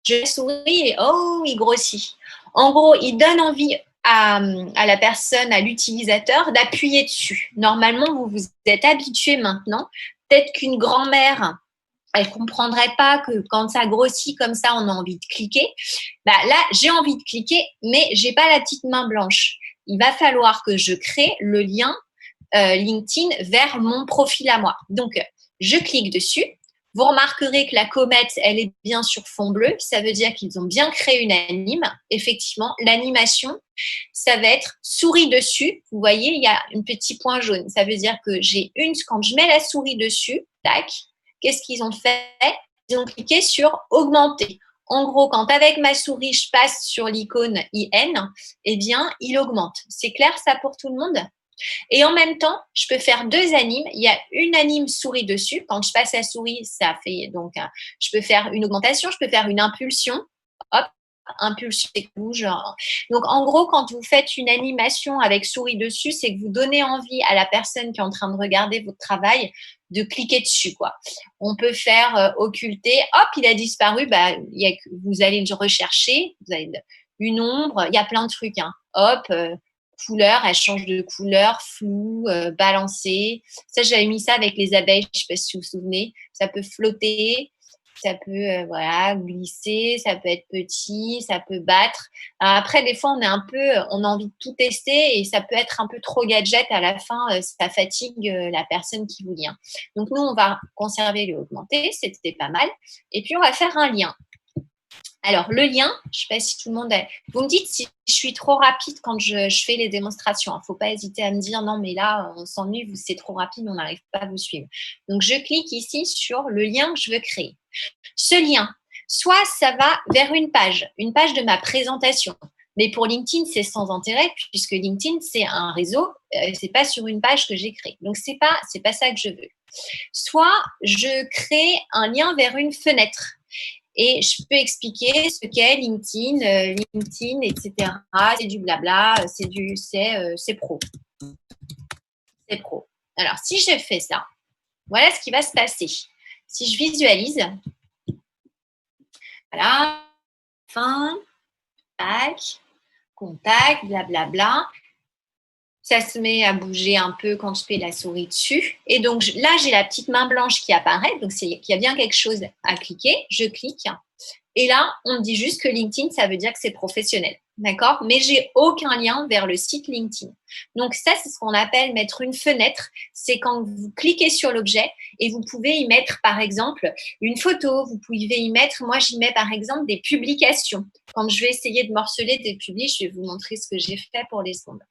Je souris et oh, il grossit. En gros, il donne envie à la personne, à l'utilisateur, d'appuyer dessus. Normalement, vous vous êtes habitué maintenant. Peut-être qu'une grand-mère, elle ne comprendrait pas que quand ça grossit comme ça, on a envie de cliquer. Là, j'ai envie de cliquer, mais je n'ai pas la petite main blanche. Il va falloir que je crée le lien LinkedIn vers mon profil à moi. Donc, je clique dessus. Vous remarquerez que la comète, elle est bien sur fond bleu. Ça veut dire qu'ils ont bien créé une anime. Effectivement, l'animation, ça va être souris dessus. Vous voyez, il y a un petit point jaune. Ça veut dire que quand je mets la souris dessus, tac, qu'est-ce qu'ils ont fait? Ils ont cliqué sur augmenter. En gros, quand avec ma souris, je passe sur l'icône IN, eh bien, il augmente. C'est clair ça pour tout le monde? Et en même temps, je peux faire 2 animes. Il y a une anime souris dessus. Quand je passe la souris, ça fait donc, je peux faire une augmentation, je peux faire une impulsion. Hop, impulsion et bouge. Donc, en gros, quand vous faites une animation avec souris dessus, c'est que vous donnez envie à la personne qui est en train de regarder votre travail de cliquer dessus, quoi. On peut faire occulter. Hop, il a disparu. Vous allez le rechercher. Vous avez une ombre. Il y a plein de trucs. Hein. Hop. couleur, elle change de couleur, floue, balancée. Ça, j'avais mis ça avec les abeilles, je ne sais pas si vous vous souvenez. Ça peut flotter, ça peut voilà, glisser, ça peut être petit, ça peut battre. Alors après, des fois, on a envie de tout tester et ça peut être un peu trop gadget. À la fin, ça fatigue la personne qui vous lit. Donc, nous, on va conserver le augmenter, c'était pas mal. Et puis, on va faire un lien. Alors, le lien, je ne sais pas si tout le monde a… Vous me dites si je suis trop rapide quand je fais les démonstrations. Il ne faut pas hésiter à me dire non, mais là, on s'ennuie, c'est trop rapide, on n'arrive pas à vous suivre. Donc, je clique ici sur le lien que je veux créer. Ce lien, soit ça va vers une page de ma présentation. Mais pour LinkedIn, c'est sans intérêt puisque LinkedIn, c'est un réseau, c'est pas sur une page que j'ai créée. Donc, c'est pas ça que je veux. Soit je crée un lien vers une fenêtre. Et je peux expliquer ce qu'est LinkedIn, etc. C'est du blabla, c'est pro. C'est pro. Alors, si je fais ça, voilà ce qui va se passer. Si je visualise, voilà, fin, tac, contact, blablabla. Ça se met à bouger un peu quand je fais la souris dessus. Et donc là, j'ai la petite main blanche qui apparaît. Donc, il y a bien quelque chose à cliquer. Je clique. Et là, on me dit juste que LinkedIn, ça veut dire que c'est professionnel. D'accord? Mais j'ai aucun lien vers le site LinkedIn. Donc, ça, c'est ce qu'on appelle mettre une fenêtre. C'est quand vous cliquez sur l'objet et vous pouvez y mettre, par exemple, une photo. Vous pouvez y mettre, moi, j'y mets, par exemple, des publications. Quand je vais essayer de morceler des publis, je vais vous montrer ce que j'ai fait pour les secondes.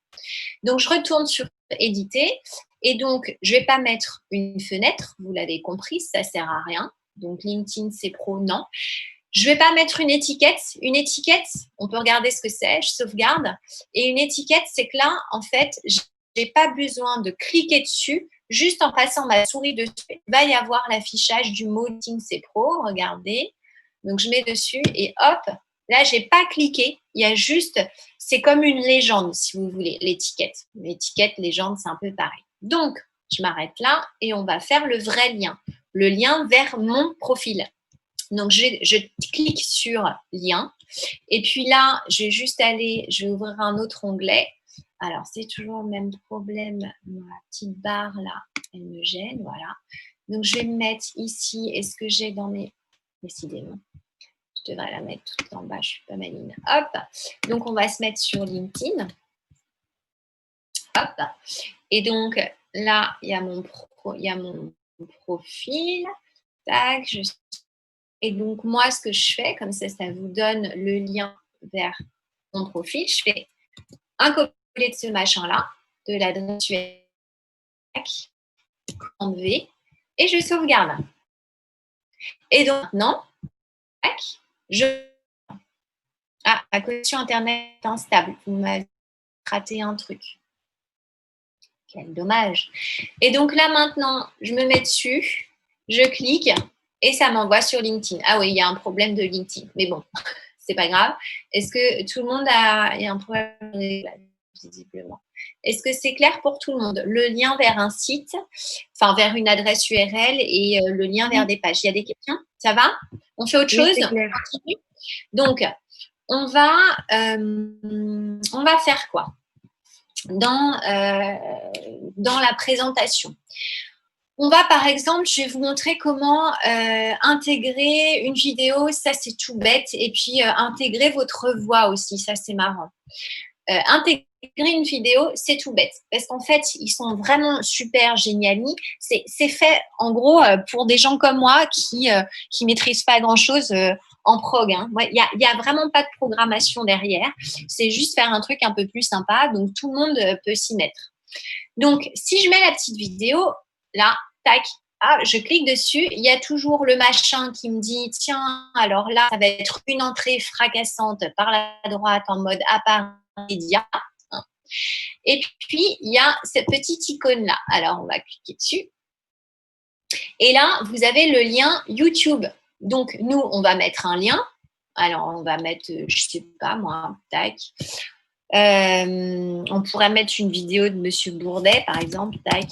Donc, je retourne sur éditer et donc, je ne vais pas mettre une fenêtre. Vous l'avez compris, ça ne sert à rien. Donc, LinkedIn, c'est pro, non. Je ne vais pas mettre une étiquette. Une étiquette, on peut regarder ce que c'est, je sauvegarde. Et une étiquette, c'est que là, en fait, je n'ai pas besoin de cliquer dessus. Juste en passant ma souris dessus, il va y avoir l'affichage du mot LinkedIn, c'est pro. Regardez. Donc, je mets dessus et hop, là, je n'ai pas cliqué. Il y a juste, c'est comme une légende, si vous voulez, l'étiquette. L'étiquette, légende, c'est un peu pareil. Donc, je m'arrête là et on va faire le vrai lien. Le lien vers mon profil. Donc, je clique sur lien. Et puis là, je vais juste je vais ouvrir un autre onglet. Alors, c'est toujours le même problème. Ma petite barre là, elle me gêne. Voilà. Donc, je vais me mettre ici. Est-ce que j'ai dans mes… Décidément, je devrais la mettre tout en bas. Je ne suis pas maline. Hop. Donc, on va se mettre sur LinkedIn. Hop. Et donc, là, il y a mon profil. Tac, et donc, moi, ce que je fais, comme ça vous donne le lien vers mon profil, je fais un copier de ce machin-là, de l'adresse URL, enlever, et je sauvegarde. Et donc, maintenant, ma connexion Internet est instable. Vous m'avez raté un truc. Quel dommage. Et donc là, maintenant, je me mets dessus, je clique, et ça m'envoie sur LinkedIn. Ah oui, il y a un problème de LinkedIn. Mais bon, c'est pas grave. Est-ce que tout le monde il y a un problème visiblement. Est-ce que c'est clair pour tout le monde? Le lien vers un site, enfin vers une adresse URL et le lien vers des pages. Il y a des questions? Ça va? On fait autre chose? Donc, on va faire quoi dans la présentation? On va, par exemple, je vais vous montrer comment intégrer une vidéo, ça c'est tout bête, et puis intégrer votre voix aussi, ça c'est marrant. Intégrer une vidéo, c'est tout bête, parce qu'en fait, ils sont vraiment super géniaux. C'est fait, en gros, pour des gens comme moi qui maîtrisent pas grand-chose en prog. Hein. Il y a vraiment pas de programmation derrière. C'est juste faire un truc un peu plus sympa, donc tout le monde peut s'y mettre. Donc, si je mets la petite vidéo, là, tac, je clique dessus, il y a toujours le machin qui me dit, tiens, alors là, ça va être une entrée fracassante par la droite en mode appareil média. Et puis, il y a cette petite icône-là. Alors, on va cliquer dessus. Et là, vous avez le lien YouTube. Donc, nous, on va mettre un lien. Alors, on va mettre, je ne sais pas moi, tac. On pourrait mettre une vidéo de Monsieur Bourdet, par exemple, tac.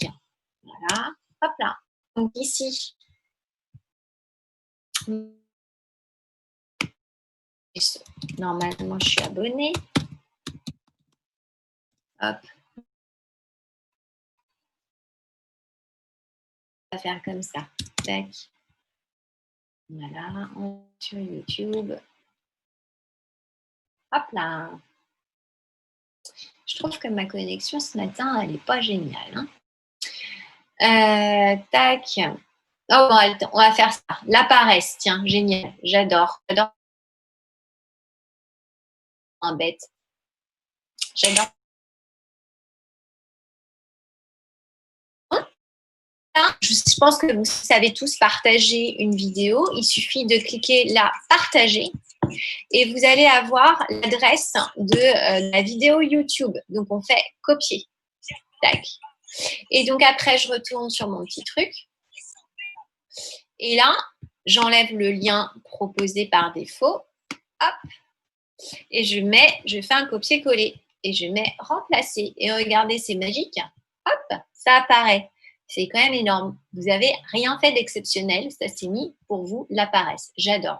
Voilà, hop là. Donc, ici, normalement, je suis abonnée. Hop. On va faire comme ça. Tac. Voilà, sur YouTube. Hop là. Je trouve que ma connexion ce matin, elle n'est pas géniale. Hein. Tac. Oh, bon, on va faire ça. La paresse, tiens, génial. J'adore. J'adore. Un bête. J'adore. Je pense que vous savez tous partager une vidéo. Il suffit de cliquer là, partager. Et vous allez avoir l'adresse de la vidéo YouTube. Donc, on fait copier. Tac. Et donc, après, je retourne sur mon petit truc. Et là, j'enlève le lien proposé par défaut. Hop. Et je fais un copier-coller. Et je mets remplacer. Et regardez, c'est magique. Hop, ça apparaît. C'est quand même énorme. Vous n'avez rien fait d'exceptionnel. Ça s'est mis pour vous la paresse. J'adore.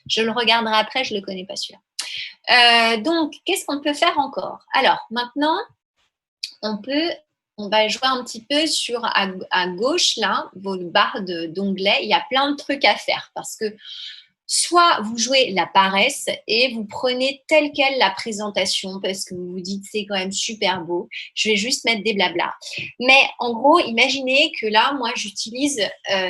Je le regarderai après, je ne le connais pas celui-là. Donc, qu'est-ce qu'on peut faire encore? Alors, maintenant, on va jouer un petit peu sur à gauche, là, vos barres d'onglets. Il y a plein de trucs à faire parce que soit vous jouez la paresse et vous prenez telle quelle la présentation parce que vous vous dites c'est quand même super beau, je vais juste mettre des blabla. Mais en gros, imaginez que là, moi, j'utilise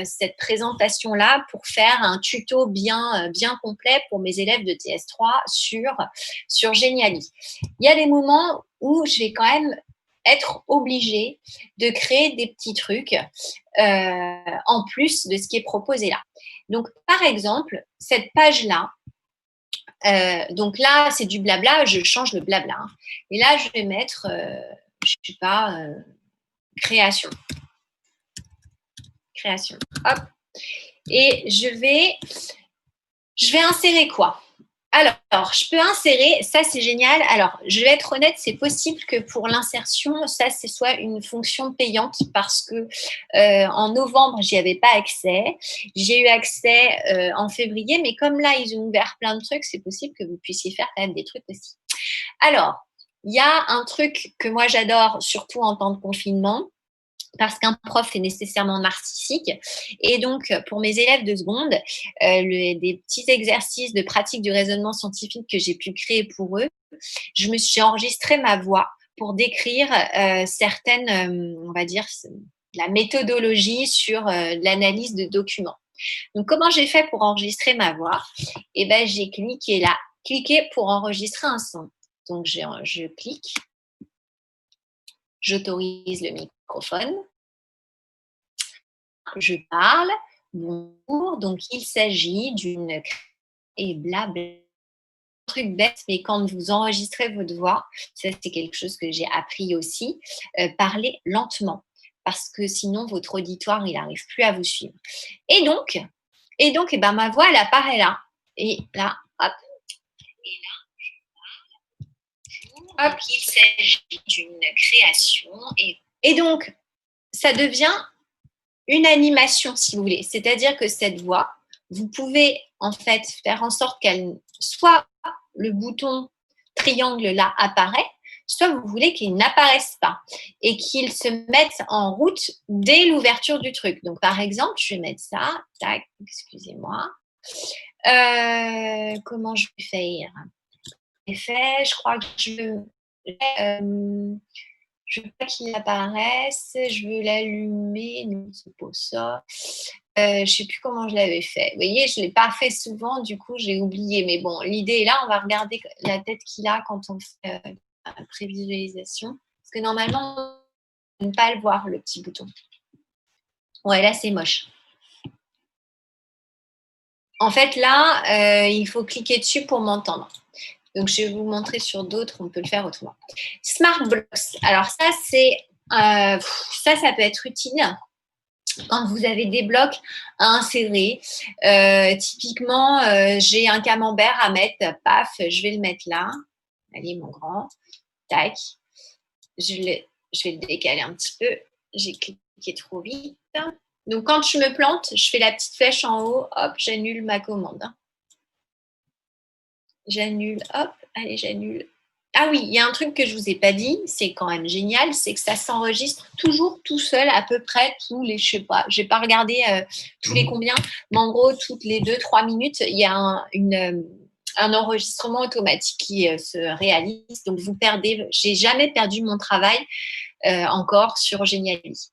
cette présentation-là pour faire un tuto bien complet pour mes élèves de TS3 sur Geniali. Il y a des moments où je vais quand même être obligée de créer des petits trucs en plus de ce qui est proposé là. Donc, par exemple, cette page-là, donc là, c'est du blabla, je change le blabla. Hein. Et là, je vais mettre, je ne sais pas, création. Création. Hop. Et je vais insérer quoi? Alors, je peux insérer, ça c'est génial. Alors, je vais être honnête, c'est possible que pour l'insertion, ça ce soit une fonction payante parce que en novembre, j'y avais pas accès. J'ai eu accès en février, mais comme là, ils ont ouvert plein de trucs, c'est possible que vous puissiez faire quand même des trucs aussi. Alors, il y a un truc que moi j'adore, surtout en temps de confinement, parce qu'un prof est nécessairement narcissique. Et donc, pour mes élèves de seconde, des petits exercices de pratique du raisonnement scientifique que j'ai pu créer pour eux, j'ai enregistré ma voix pour décrire certaines, on va dire, la méthodologie sur l'analyse de documents. Donc, comment j'ai fait pour enregistrer ma voix? Eh bien, j'ai cliqué là, cliquer pour enregistrer un son. Donc, je clique. J'autorise le microphone. Je parle. Bonjour. Donc, il s'agit d'une et blabla. Truc bête, mais quand vous enregistrez votre voix, ça c'est quelque chose que j'ai appris aussi, parlez lentement. Parce que sinon, votre auditoire, il n'arrive plus à vous suivre. Et donc, eh ben, ma voix, elle apparaît là. Et là, hop. Et là, hop, il s'agit d'une création. Et donc, ça devient une animation, si vous voulez. C'est-à-dire que cette voix, vous pouvez en fait faire en sorte qu'elle soit le bouton triangle là apparaît, soit vous voulez qu'il n'apparaisse pas et qu'il se mette en route dès l'ouverture du truc. Donc, par exemple, je vais mettre ça. Tac, excusez-moi. Comment je vais faire? Je crois que je veux pas qu'il apparaisse, je veux l'allumer, non, c'est pas ça. Je ne sais plus comment je l'avais fait. Vous voyez, je ne l'ai pas fait souvent, du coup, j'ai oublié. Mais bon, l'idée est là, on va regarder la tête qu'il a quand on fait la prévisualisation. Parce que normalement, on ne peut pas le voir, le petit bouton. Ouais, là, c'est moche. En fait, là, il faut cliquer dessus pour m'entendre. Donc, je vais vous montrer sur d'autres, on peut le faire autrement. Smart Blocks. Alors, ça, ça peut être utile quand vous avez des blocs à insérer. Typiquement, j'ai un camembert à mettre, paf, je vais le mettre là. Allez, mon grand. Tac. Je vais le décaler un petit peu. J'ai cliqué trop vite. Donc, quand je me plante, je fais la petite flèche en haut. Hop, j'annule ma commande. J'annule, hop, allez, j'annule. Ah oui, il y a un truc que je ne vous ai pas dit, c'est quand même génial, c'est que ça s'enregistre toujours tout seul, à peu près tous les, je sais pas, j'ai pas regardé tous les combien, mais en gros, toutes les 2-3 minutes, il y a un enregistrement automatique qui se réalise. Donc, vous perdez, j'ai jamais perdu mon travail encore sur Geniali.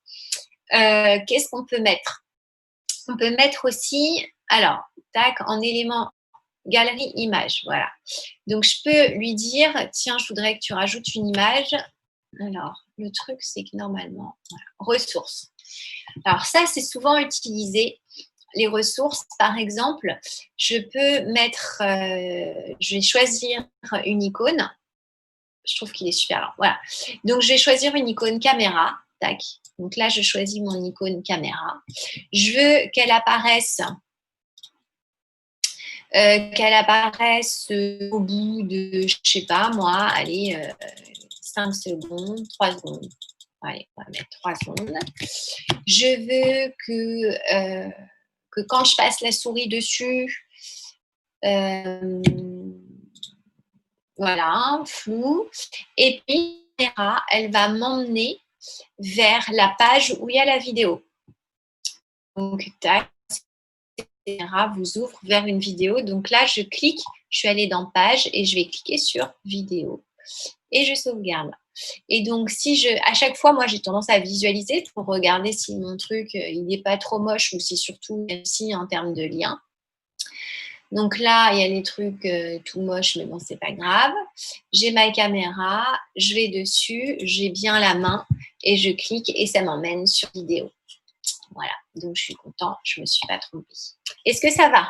Qu'est-ce qu'on peut mettre? On peut mettre aussi, alors, tac, en élément galerie image, voilà. Donc, je peux lui dire, tiens, je voudrais que tu rajoutes une image. Alors, le truc, c'est que normalement, voilà, ressources. Alors, ça, c'est souvent utilisé. Les ressources, par exemple, je peux mettre, je vais choisir une icône. Je trouve qu'il est super lent. Voilà. Donc, je vais choisir une icône caméra. Tac. Donc là, je choisis mon icône caméra. Je veux qu'elle apparaisse au bout de, je sais pas moi, allez, 5 secondes, 3 secondes. Allez, on va mettre 3 secondes. Je veux que quand je passe la souris dessus, voilà, flou. Et puis, elle va m'emmener vers la page où il y a la vidéo. Donc, tac, vous ouvre vers une vidéo. Donc là, je clique, je suis allée dans page et je vais cliquer sur vidéo et je sauvegarde. Et donc, à chaque fois, moi, j'ai tendance à visualiser pour regarder si mon truc, il n'est pas trop moche ou si surtout, même si en termes de lien. Donc là, il y a les trucs tout moches, mais bon, c'est pas grave. J'ai ma caméra, je vais dessus, j'ai bien la main et je clique et ça m'emmène sur vidéo. Voilà, donc je suis contente, je ne me suis pas trompée. Est-ce que ça va?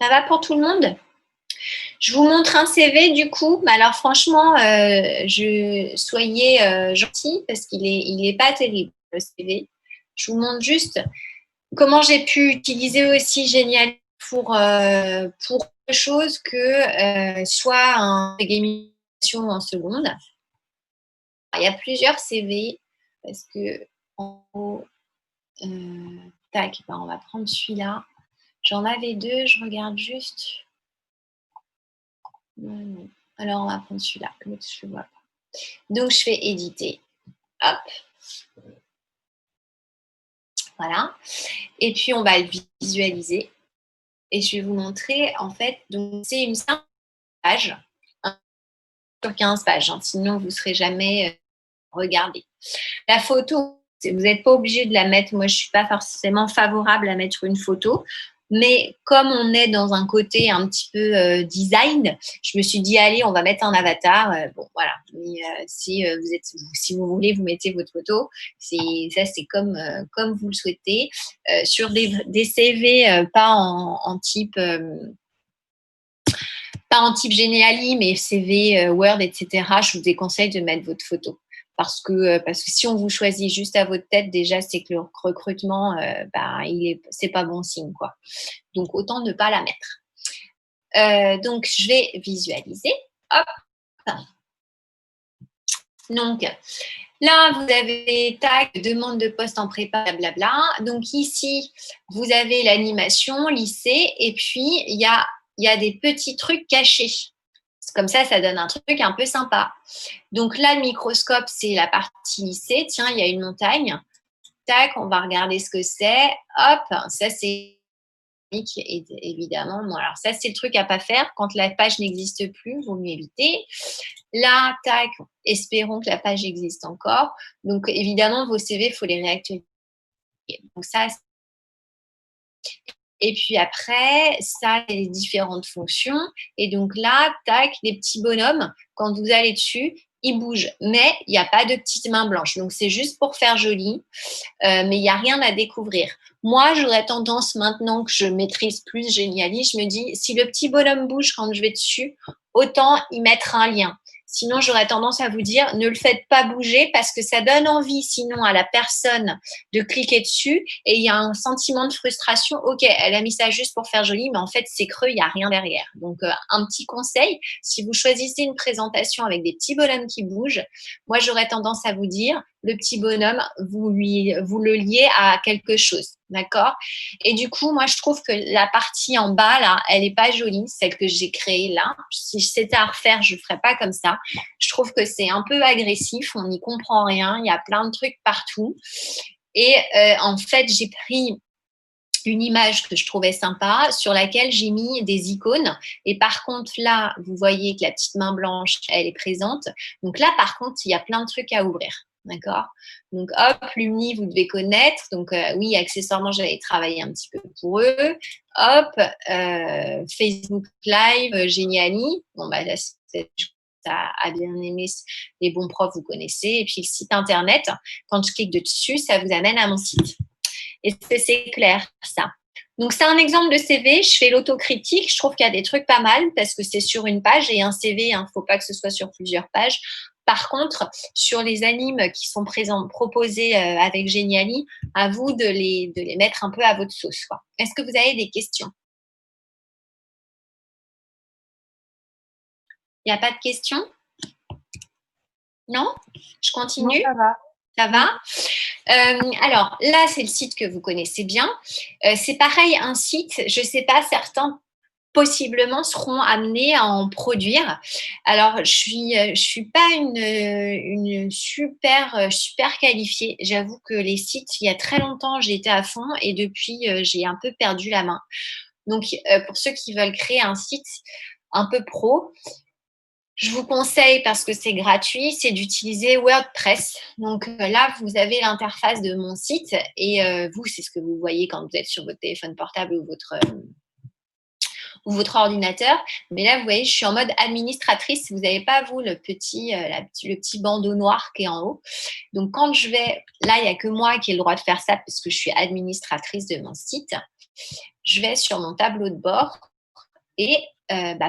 Ça va pour tout le monde? Je vous montre un CV du coup. Mais alors franchement, soyez gentils parce qu'il est pas terrible le CV. Je vous montre juste comment j'ai pu utiliser aussi Génial pour autre chose que soit un gamification en seconde. Il y a plusieurs CV parce que en gros, tac, on va prendre celui-là. J'en avais 2, je regarde juste. Non. Alors, on va prendre celui-là. L'autre, je ne vois pas. Donc, je fais éditer. Hop. Voilà. Et puis, on va le visualiser. Et je vais vous montrer, en fait, donc c'est une simple page, sur 15 pages. Hein, sinon, vous ne serez jamais regardé. La photo, vous n'êtes pas obligé de la mettre. Moi, je ne suis pas forcément favorable à mettre une photo. Mais comme on est dans un côté un petit peu design, je me suis dit, allez, on va mettre un avatar. Bon, voilà. Mais si vous voulez, vous mettez votre photo. Ça, c'est comme vous le souhaitez. Sur des CV, pas en type... pas en type Geniali, mais CV, Word, etc., je vous déconseille de mettre votre photo. Parce que si on vous choisit juste à votre tête, déjà, c'est que le recrutement, c'est pas bon signe, quoi. Donc, autant ne pas la mettre. Donc, je vais visualiser. Hop. Donc, là, vous avez demande de poste en prépa, blablabla. Donc, ici, vous avez l'animation, lycée, et puis, il y a des petits trucs cachés. Comme ça donne un truc un peu sympa. Donc là, le microscope, c'est la partie lycée. Tiens, il y a une montagne. Tac, on va regarder ce que c'est. Hop, ça c'est évidemment. Bon, alors ça, c'est le truc à pas faire. Quand la page n'existe plus, vaut mieux éviter. Là, tac, espérons que la page existe encore. Donc évidemment, vos CV, il faut les réactualiser. Donc ça, et puis après, ça, il y a les différentes fonctions. Et donc là, tac, les petits bonhommes, quand vous allez dessus, ils bougent. Mais il n'y a pas de petites mains blanches. Donc, c'est juste pour faire joli. Mais il n'y a rien à découvrir. Moi, j'aurais tendance, maintenant que je maîtrise plus Geniali, je me dis, si le petit bonhomme bouge quand je vais dessus, autant y mettre un lien. Sinon, j'aurais tendance à vous dire, ne le faites pas bouger parce que ça donne envie, sinon, à la personne de cliquer dessus et il y a un sentiment de frustration. Ok, elle a mis ça juste pour faire joli, mais en fait, c'est creux, il n'y a rien derrière. Donc, un petit conseil, si vous choisissez une présentation avec des petits bonhommes qui bougent, moi, j'aurais tendance à vous dire, le petit bonhomme, vous le liez à quelque chose, d'accord? Et du coup, moi, je trouve que la partie en bas, là, elle n'est pas jolie, celle que j'ai créée là. Si c'était à refaire, je ne ferais pas comme ça. Je trouve que c'est un peu agressif, on n'y comprend rien, il y a plein de trucs partout. Et en fait, j'ai pris une image que je trouvais sympa sur laquelle j'ai mis des icônes. Et par contre, là, vous voyez que la petite main blanche, elle est présente. Donc là, par contre, il y a plein de trucs à ouvrir. D'accord? Donc, hop, Lumni, vous devez connaître. Donc, oui, accessoirement, j'avais travaillé un petit peu pour eux. Hop, Facebook Live, Geniali. Bon, bah là, ça a bien aimé les bons profs, vous connaissez. Et puis, le site internet, quand je clique dessus, ça vous amène à mon site. Et c'est clair, ça. Donc, c'est un exemple de CV. Je fais l'autocritique. Je trouve qu'il y a des trucs pas mal parce que c'est sur une page et un CV, il ne faut pas que ce soit sur plusieurs pages. Par contre, sur les animes qui sont proposés avec Geniali, à vous de les mettre un peu à votre sauce. Est-ce que vous avez des questions? Il n'y a pas de questions? Non? Je continue? Non, ça va. Ça va? Alors, là, c'est le site que vous connaissez bien. C'est pareil, un site, je ne sais pas, certains possiblement seront amenés à en produire. Alors, je suis pas une super qualifiée. J'avoue que les sites, il y a très longtemps, j'étais à fond et depuis, j'ai un peu perdu la main. Donc, pour ceux qui veulent créer un site un peu pro, je vous conseille, parce que c'est gratuit, c'est d'utiliser WordPress. Donc là, vous avez l'interface de mon site et vous, c'est ce que vous voyez quand vous êtes sur votre téléphone portable ou votre ordinateur. Mais là, vous voyez, je suis en mode administratrice. Vous n'avez pas, vous, le petit bandeau noir qui est en haut. Donc, quand je vais… Là, il n'y a que moi qui ai le droit de faire ça parce que je suis administratrice de mon site. Je vais sur mon tableau de bord et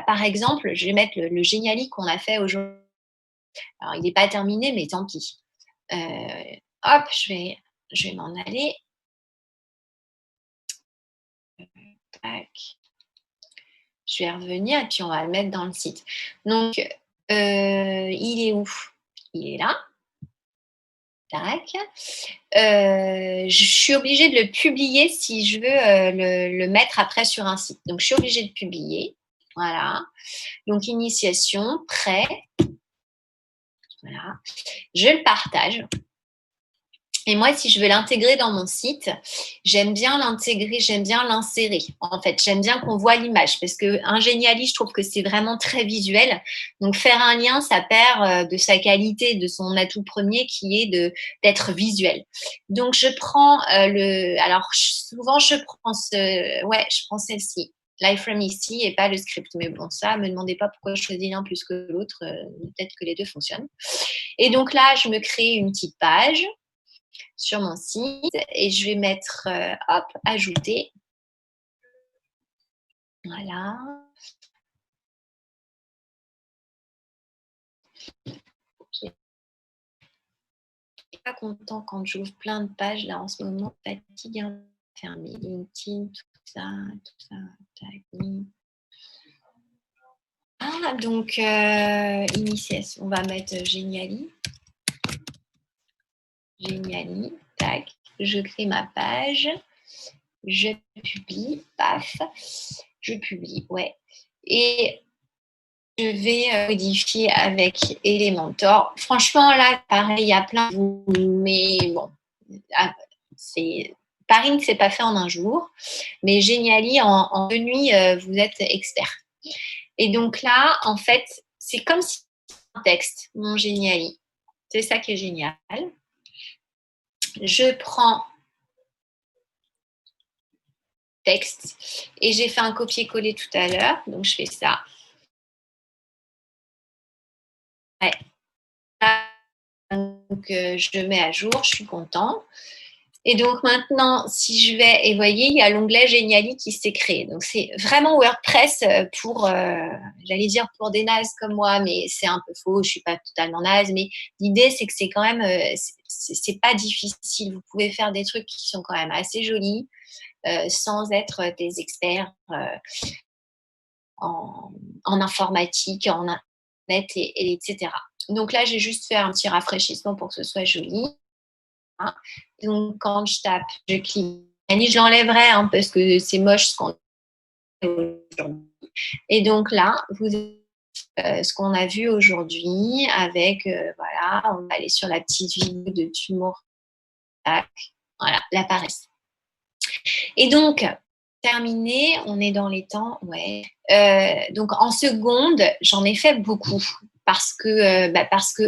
par exemple, je vais mettre le Geniali qu'on a fait aujourd'hui. Alors, il n'est pas terminé, mais tant pis. Hop, je vais m'en aller. Tac. Je vais revenir et puis on va le mettre dans le site. Donc, il est où? Il est là. Tac. Je suis obligée de le publier si je veux le mettre après sur un site. Donc, je suis obligée de publier. Voilà. Donc, initiation, prêt. Voilà. Je le partage. Et moi, si je veux l'intégrer dans mon site, j'aime bien l'intégrer, j'aime bien l'insérer. En fait, j'aime bien qu'on voit l'image parce qu'un Geniali, je trouve que c'est vraiment très visuel. Donc, faire un lien, ça perd de sa qualité, de son atout premier qui est d'être visuel. Donc, je prends alors, souvent, je prends celle-ci. Live from ici et pas le script. Mais bon, ça, ne me demandez pas pourquoi je choisis l'un plus que l'autre. Peut-être que les deux fonctionnent. Et donc là, je me crée une petite page sur mon site et je vais mettre ajouter. Voilà. Je suis pas content quand j'ouvre plein de pages là en ce moment. Fatigue, hein. Fermer LinkedIn, tout ça. Tac. Ah, donc initiation. On va mettre Geniali. Geniali. Tac. Je crée ma page. Je publie. Paf. Je publie. Ouais. Et je vais modifier avec Elementor. Franchement, là, pareil, il y a plein de… Mais bon, Paris ne s'est pas fait en un jour. Mais Geniali, en 2 nuits, vous êtes expert. Et donc là, en fait, c'est comme si c'était un texte, mon Geniali. C'est ça qui est génial. Je prends texte et j'ai fait un copier-coller tout à l'heure. Donc, je fais ça. Ouais. Donc, je mets à jour, je suis content. Et donc maintenant, si je vais, et vous voyez, il y a l'onglet Geniali qui s'est créé. Donc c'est vraiment WordPress pour, j'allais dire pour des nazes comme moi, mais c'est un peu faux, je ne suis pas totalement naze. Mais l'idée, c'est que c'est quand même, c'est pas difficile. Vous pouvez faire des trucs qui sont quand même assez jolis sans être des experts en informatique, en internet, etc. Donc là, j'ai juste fait un petit rafraîchissement pour que ce soit joli. Donc, quand je tape, je clique. Je l'enlèverai parce que c'est moche ce qu'on a aujourd'hui. Et donc là, vous ce qu'on a vu aujourd'hui avec, voilà, on va aller sur la petite vidéo de Tumor. Voilà, la paresse. Et donc, terminé, on est dans les temps, ouais. Donc, en seconde, j'en ai fait beaucoup. Parce que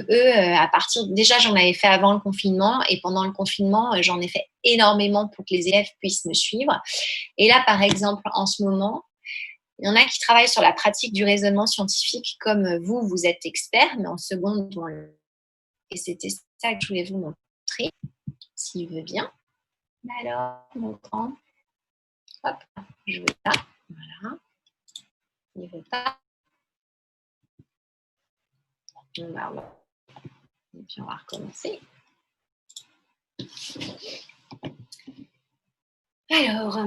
eux, déjà, j'en avais fait avant le confinement et pendant le confinement, j'en ai fait énormément pour que les élèves puissent me suivre. Et là, par exemple, en ce moment, il y en a qui travaillent sur la pratique du raisonnement scientifique comme vous, vous êtes expert, mais en seconde, et c'était ça que je voulais vous montrer, s'il veut bien. Alors, montrant. Hop, je veux pas. Voilà. Il veut pas. Et puis, on va recommencer. Alors,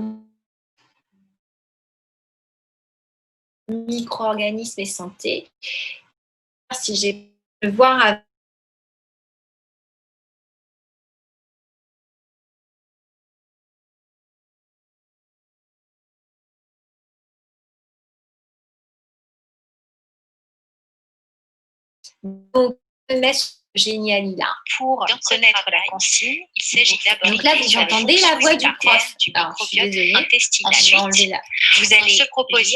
micro-organismes et santé. Si j'ai pu voir donc, génial là pour connaître la consigne, il s'agit d'abord. Donc là, vous entendez la voix du prof. Alors, je suis désolée. Vous allez se proposer.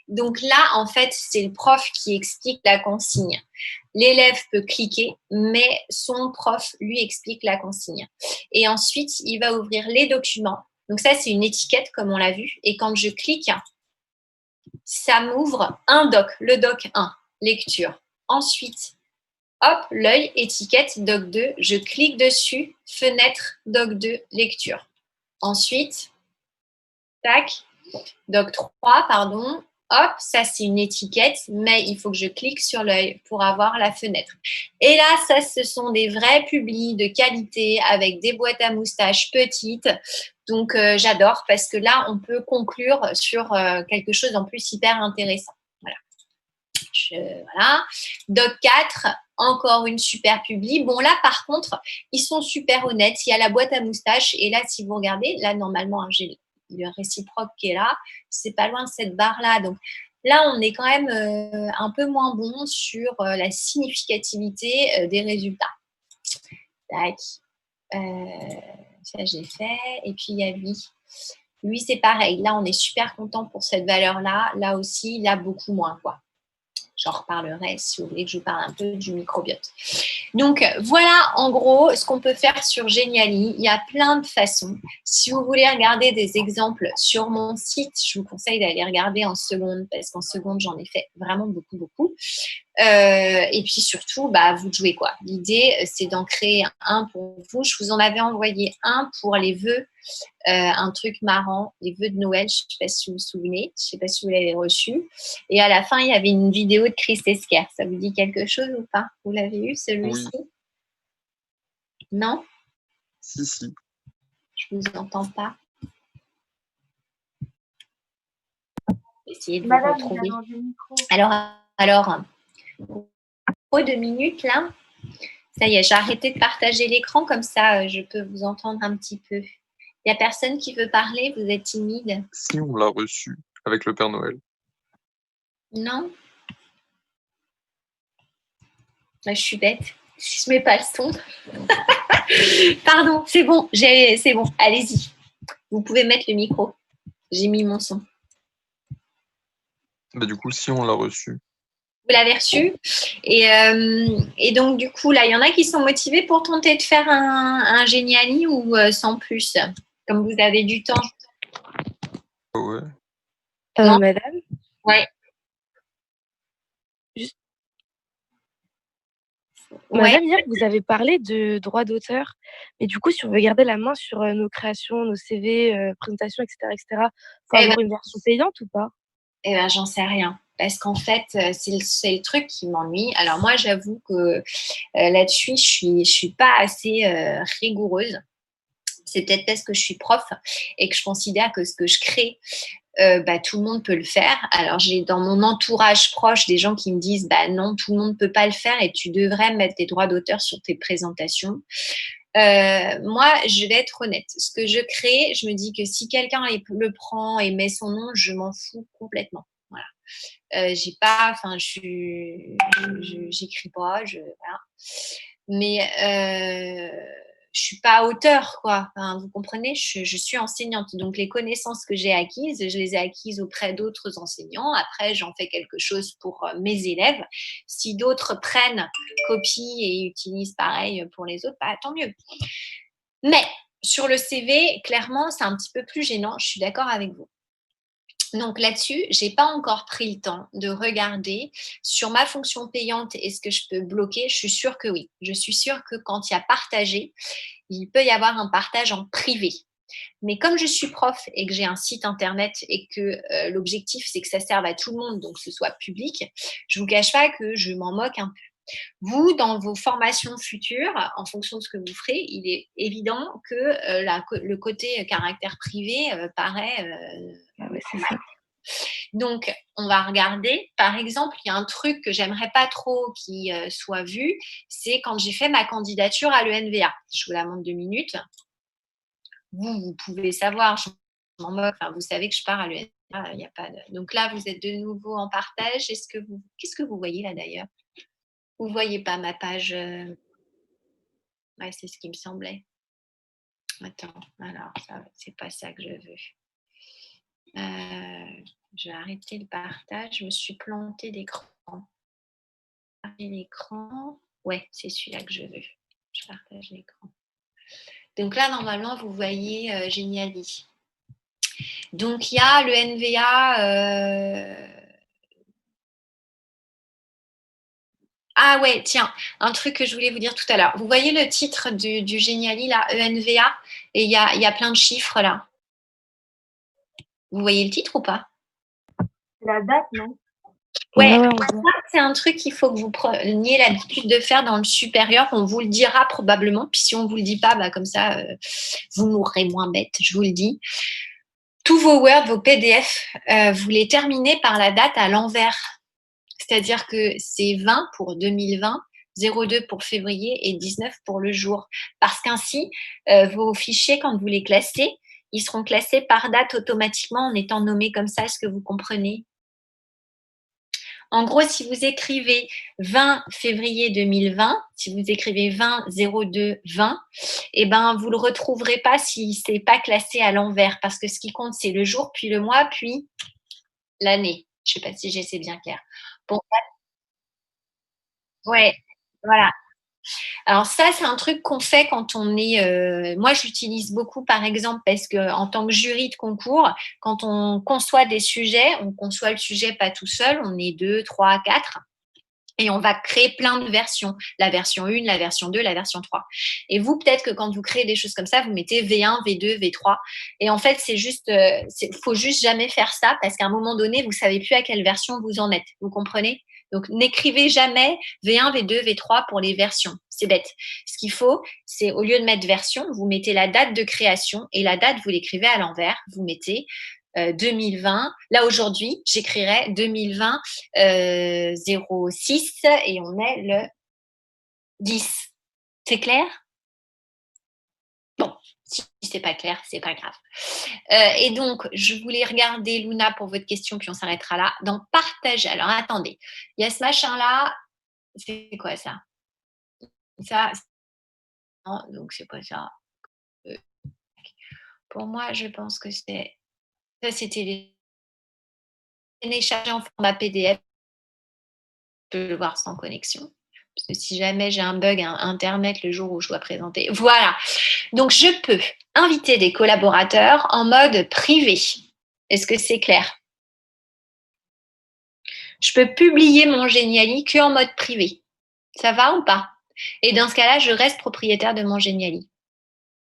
Donc là, en fait, c'est le prof qui explique la consigne. L'élève peut cliquer, mais son prof lui explique la consigne. Et ensuite, il va ouvrir les documents. Donc ça, c'est une étiquette, comme on l'a vu. Et quand je clique, ça m'ouvre un doc, le doc 1, lecture. Ensuite, hop, l'œil, étiquette, doc 2, je clique dessus, fenêtre, doc 2, lecture. Ensuite, tac, doc 3, pardon, hop, ça c'est une étiquette, mais il faut que je clique sur l'œil pour avoir la fenêtre. Et là, ça, ce sont des vrais publis de qualité avec des boîtes à moustaches petites. Donc, j'adore parce que là, on peut conclure sur quelque chose en plus hyper intéressant. Voilà. Voilà. Doc 4, encore une super publi. Bon, là, par contre, ils sont super honnêtes. Il y a la boîte à moustaches. Et là, si vous regardez, là, normalement, j'ai le réciproque qui est là. C'est pas loin de cette barre-là. Donc, là, on est quand même un peu moins bon sur la significativité des résultats. Tac. Ça, j'ai fait. Et puis, il y a lui. Lui, c'est pareil. Là, on est super content pour cette valeur-là. Là aussi, là, beaucoup moins, quoi. J'en reparlerai si vous voulez que je vous parle un peu du microbiote. Donc, voilà en gros ce qu'on peut faire sur Geniali. Il y a plein de façons. Si vous voulez regarder des exemples sur mon site, je vous conseille d'aller regarder en seconde parce qu'en seconde, j'en ai fait vraiment beaucoup, beaucoup. Et puis surtout, vous jouez quoi. L'idée, c'est d'en créer un pour vous. Je vous en avais envoyé un pour les vœux. Un truc marrant, les vœux de Noël, je ne sais pas si vous vous souvenez, je ne sais pas si vous l'avez reçu. Et à la fin, il y avait une vidéo de Chris Esquer. Ça vous dit quelque chose ou pas? Vous l'avez eu, celui-ci? Oui. Non? Si. Je ne vous entends pas. Essayez de vous retrouver. Alors, 2 minutes là. Ça y est, j'ai arrêté de partager l'écran, comme ça je peux vous entendre un petit peu. Il n'y a personne qui veut parler, vous êtes timide? Si, on l'a reçu avec le Père Noël. Non? Là, je suis bête. Si je ne mets pas le son. Pardon, c'est bon, c'est bon, allez-y. Vous pouvez mettre le micro. J'ai mis mon son. Du coup, si, on l'a reçu. Vous l'avez reçu. Et donc, du coup, là, il y en a qui sont motivés pour tenter de faire un Geniali ou sans plus, comme vous avez du temps. Ouais. Madame? Ouais. Madame, hier, vous avez parlé de droit d'auteur. Mais du coup, si on veut garder la main sur nos créations, nos CV, présentations, etc., il faut avoir une version payante ou pas? Eh bien, j'en sais rien. Parce qu'en fait, c'est le truc qui m'ennuie. Alors moi, j'avoue que là-dessus, je suis pas assez rigoureuse. C'est peut-être parce que je suis prof et que je considère que ce que je crée, tout le monde peut le faire. Alors, j'ai dans mon entourage proche des gens qui me disent non, tout le monde ne peut pas le faire et tu devrais mettre des droits d'auteur sur tes présentations. moi, je vais être honnête. Ce que je crée, je me dis que si quelqu'un le prend et met son nom, je m'en fous complètement. Voilà. J'ai pas, enfin, j'écris pas, voilà. Mais je suis pas auteur, quoi. Enfin, vous comprenez, je suis enseignante. Donc, les connaissances que j'ai acquises, je les ai acquises auprès d'autres enseignants. Après, j'en fais quelque chose pour mes élèves. Si d'autres prennent, copient et utilisent pareil pour les autres, bah, tant mieux. Mais sur le CV, clairement, c'est un petit peu plus gênant. Je suis d'accord avec vous. Donc là-dessus, j'ai pas encore pris le temps de regarder sur ma fonction payante, est-ce que je peux bloquer? Je suis sûre que oui. Je suis sûre que quand il y a partagé, il peut y avoir un partage en privé. Mais comme je suis prof et que j'ai un site internet et que l'objectif c'est que ça serve à tout le monde, donc que ce soit public, je vous cache pas que je m'en moque un peu. Vous, dans vos formations futures, en fonction de ce que vous ferez, il est évident que le côté caractère privé paraît Ah ouais, c'est ça. donc, on va regarder. Par exemple, il y a un truc que j'aimerais pas trop qui soit vu, c'est quand j'ai fait ma candidature à l'ENVA. Je vous la montre 2 minutes. Vous pouvez savoir, je m'en moque, enfin, vous savez que je pars à l'ENVA, il n'y a pas de... Donc là, vous êtes de nouveau en partage. Qu'est-ce que vous voyez là d'ailleurs? Vous ne voyez pas ma page Ouais, c'est ce qui me semblait. Attends, alors, c'est pas ça que je veux. Je vais arrêter le partage. Je me suis plantée d'écran. L'écran. Ouais, c'est celui-là que je veux. Je partage l'écran. Donc là, normalement, vous voyez Geniali. Donc, il y a le NVA. Ah ouais, tiens, un truc que je voulais vous dire tout à l'heure. Vous voyez le titre du Geniali, là, ENVA, et il y a plein de chiffres là. Vous voyez le titre ou pas? La date, non? Ouais, on voit. c'est un truc qu'il faut que vous preniez l'habitude de faire dans le supérieur. On vous le dira probablement. Puis si on ne vous le dit pas, bah, comme ça, vous mourrez moins bête, je vous le dis. Tous vos Word, vos PDF, vous les terminez par la date à l'envers. C'est-à-dire que c'est 20 pour 2020, 02 pour février et 19 pour le jour. Parce qu'ainsi, vos fichiers, quand vous les classez, ils seront classés par date automatiquement en étant nommés comme ça. Est-ce que vous comprenez? En gros, si vous écrivez 20 février 2020, si vous écrivez 20 02 20, eh ben, vous ne le retrouverez pas si ce n'est pas classé à l'envers. Parce que ce qui compte, c'est le jour, puis le mois, puis l'année. Je ne sais pas si c'est bien clair. Bon, ouais, voilà. Alors ça, c'est un truc qu'on fait quand on est... moi, j'utilise beaucoup, par exemple, parce qu'en tant que jury de concours, quand on conçoit des sujets, on conçoit le sujet pas tout seul, on est 2, 3, 4. Et on va créer plein de versions. La version 1, la version 2, la version 3. Et vous, peut-être que quand vous créez des choses comme ça, vous mettez V1, V2, V3. Et en fait, c'est juste, faut juste jamais faire ça parce qu'à un moment donné, vous savez plus à quelle version vous en êtes. Vous comprenez? Donc, n'écrivez jamais V1, V2, V3 pour les versions. C'est bête. Ce qu'il faut, c'est au lieu de mettre version, vous mettez la date de création et la date, vous l'écrivez à l'envers. Vous mettez 2020. Là, aujourd'hui, j'écrirais 2020 06 et on est le 10. C'est clair? Bon, si c'est pas clair, c'est pas grave. Et donc, je voulais regarder, Luna, pour votre question, puis on s'arrêtera là. Dans partager. Alors, attendez. Il y a ce machin-là. C'est quoi ça? Ça, non, donc c'est pas ça. Pour moi, je pense que c'est... Ça, c'était les télécharger en format PDF. Je peux le voir sans connexion. Parce que si jamais j'ai un bug Internet le jour où je dois présenter. Voilà. Donc, je peux inviter des collaborateurs en mode privé. Est-ce que c'est clair? Je peux publier mon Geniali qu'en mode privé. Ça va ou pas? Et dans ce cas-là, je reste propriétaire de mon Geniali.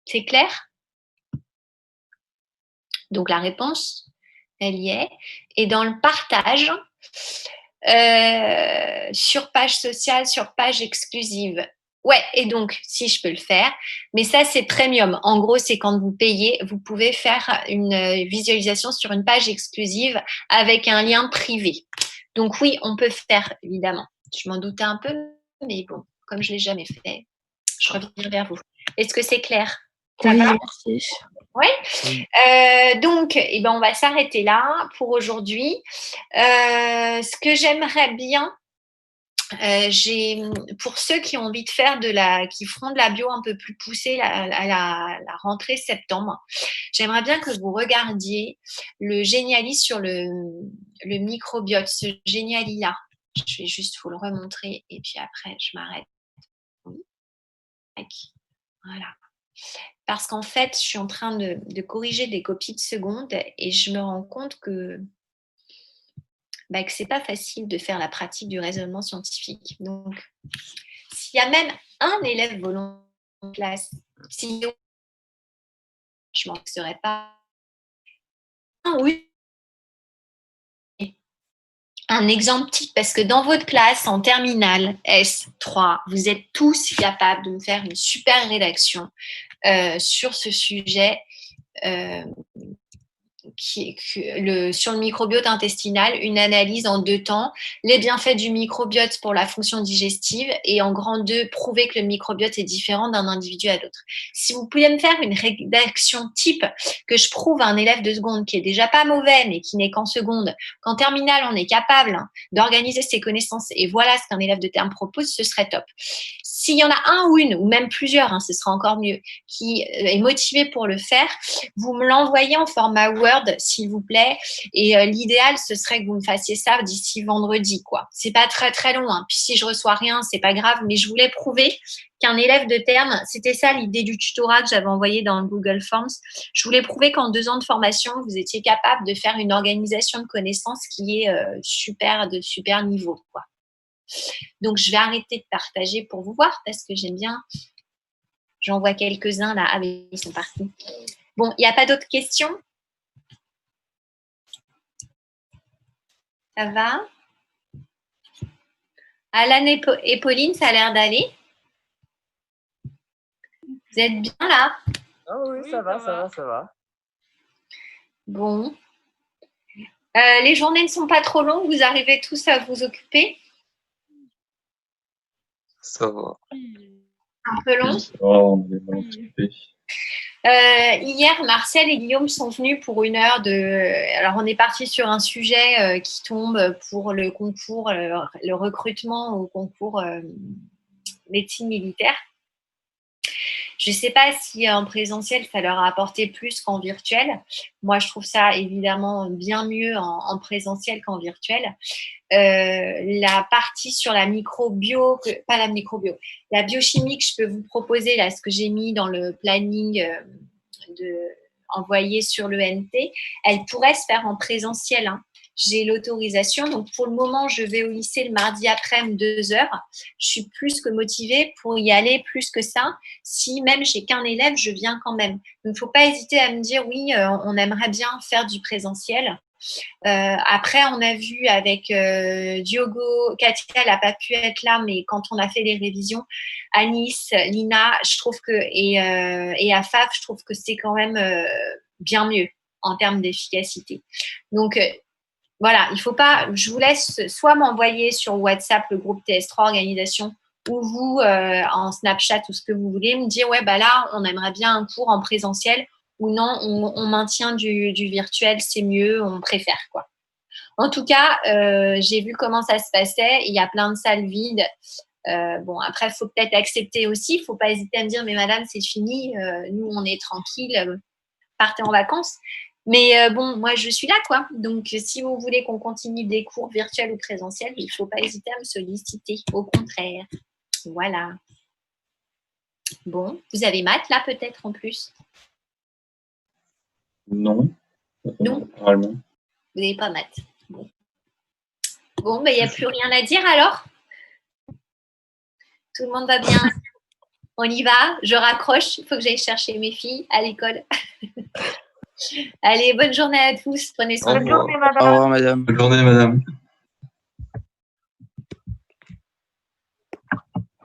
C'est clair? Donc, la réponse, elle y est. Et dans le partage, sur page sociale, sur page exclusive. Ouais, et donc, si je peux le faire, mais ça, c'est premium. En gros, c'est quand vous payez, vous pouvez faire une visualisation sur une page exclusive avec un lien privé. Donc oui, on peut faire, évidemment. Je m'en doutais un peu, mais bon, comme je ne l'ai jamais fait, Je reviens vers vous. Est-ce que c'est clair? Oui, merci. Oui. Donc, on va s'arrêter là pour aujourd'hui. Ce que j'aimerais bien, pour ceux qui ont envie de faire qui feront de la bio un peu plus poussée à la rentrée septembre, j'aimerais bien que vous regardiez le Géniali sur le microbiote, ce Géniali-là. Je vais juste vous le remontrer et puis après, je m'arrête. Voilà. Parce qu'en fait, je suis en train de corriger des copies de seconde et je me rends compte que c'est pas facile de faire la pratique du raisonnement scientifique. Donc, s'il y a même un élève volontaire en classe, si je m'en serais pas oui. Un exemple type, parce que dans votre classe, en terminale S3, vous êtes tous capables de me faire une super rédaction sur ce sujet sur le microbiote intestinal, une analyse en 2 temps, les bienfaits du microbiote pour la fonction digestive et en grand 2, prouver que le microbiote est différent d'un individu à l'autre. Si vous pouviez me faire une rédaction type que je prouve à un élève de seconde qui est déjà pas mauvais mais qui n'est qu'en seconde, qu'en terminale on est capable d'organiser ses connaissances et voilà ce qu'un élève de terme propose, ce serait top. S'il y en a un ou une, ou même plusieurs, ce sera encore mieux, qui est motivé pour le faire, vous me l'envoyez en format Word, s'il vous plaît. Et l'idéal, ce serait que vous me fassiez ça d'ici vendredi, quoi. C'est pas très, très long. Puis si je reçois rien, c'est pas grave. Mais je voulais prouver qu'un élève de terme, c'était ça l'idée du tutorat que j'avais envoyé dans le Google Forms. Je voulais prouver qu'en 2 ans de formation, vous étiez capable de faire une organisation de connaissances qui est de super niveau, quoi. Donc, je vais arrêter de partager pour vous voir parce que j'aime bien. J'en vois quelques-uns là. Ah oui, ils sont partis. Bon, il n'y a pas d'autres questions? Ça va? Alan et Pauline, ça a l'air d'aller? Vous êtes bien là? Oh oui, ça va. Bon. Les journées ne sont pas trop longues, vous arrivez tous à vous occuper? Ça va. Un peu long? On est mal occupé. Hier, Martial et Guillaume sont venus pour 1 heure Alors, on est parti sur un sujet qui tombe pour le concours, le recrutement au concours médecine militaire. Je ne sais pas si en présentiel, ça leur a apporté plus qu'en virtuel. Moi, je trouve ça évidemment bien mieux en présentiel qu'en virtuel. La partie sur la microbio, pas la microbio, la biochimie que je peux vous proposer, là, ce que j'ai mis dans le planning envoyé sur l'ENT, elle pourrait se faire en présentiel. J'ai l'autorisation. Donc, pour le moment, je vais au lycée le mardi après-midi 2 heures. Je suis plus que motivée pour y aller plus que ça. Si même j'ai qu'un élève, je viens quand même. Donc, il ne faut pas hésiter à me dire, oui, on aimerait bien faire du présentiel. Après, on a vu avec Diogo, Katia, elle n'a pas pu être là, mais quand on a fait les révisions, Anis, Lina, je trouve que, et Afaf, je trouve que c'est quand même bien mieux en termes d'efficacité. Donc, voilà, il faut pas, je vous laisse soit m'envoyer sur WhatsApp le groupe TS3 organisation ou vous en Snapchat ou ce que vous voulez, me dire ouais, là, on aimerait bien un cours en présentiel ou non, on maintient du virtuel, c'est mieux, on préfère, quoi. En tout cas, j'ai vu comment ça se passait, il y a plein de salles vides. Après, il faut peut-être accepter aussi, il ne faut pas hésiter à me dire mais madame, c'est fini, nous, on est tranquille, partez en vacances. Mais moi, je suis là, quoi. Donc, si vous voulez qu'on continue des cours virtuels ou présentiels, il ne faut pas hésiter à me solliciter. Au contraire. Voilà. Bon, vous avez maths, là, peut-être, en plus? Non. Non. Normalement. Vous n'avez pas maths. Bon, il n'y a plus rien à dire, alors? Tout le monde va bien? On y va? Je raccroche. Il faut que j'aille chercher mes filles à l'école. Allez, bonne journée à tous. Prenez soin de vous. Bonne journée, madame. Au revoir, madame. Bonne journée, madame.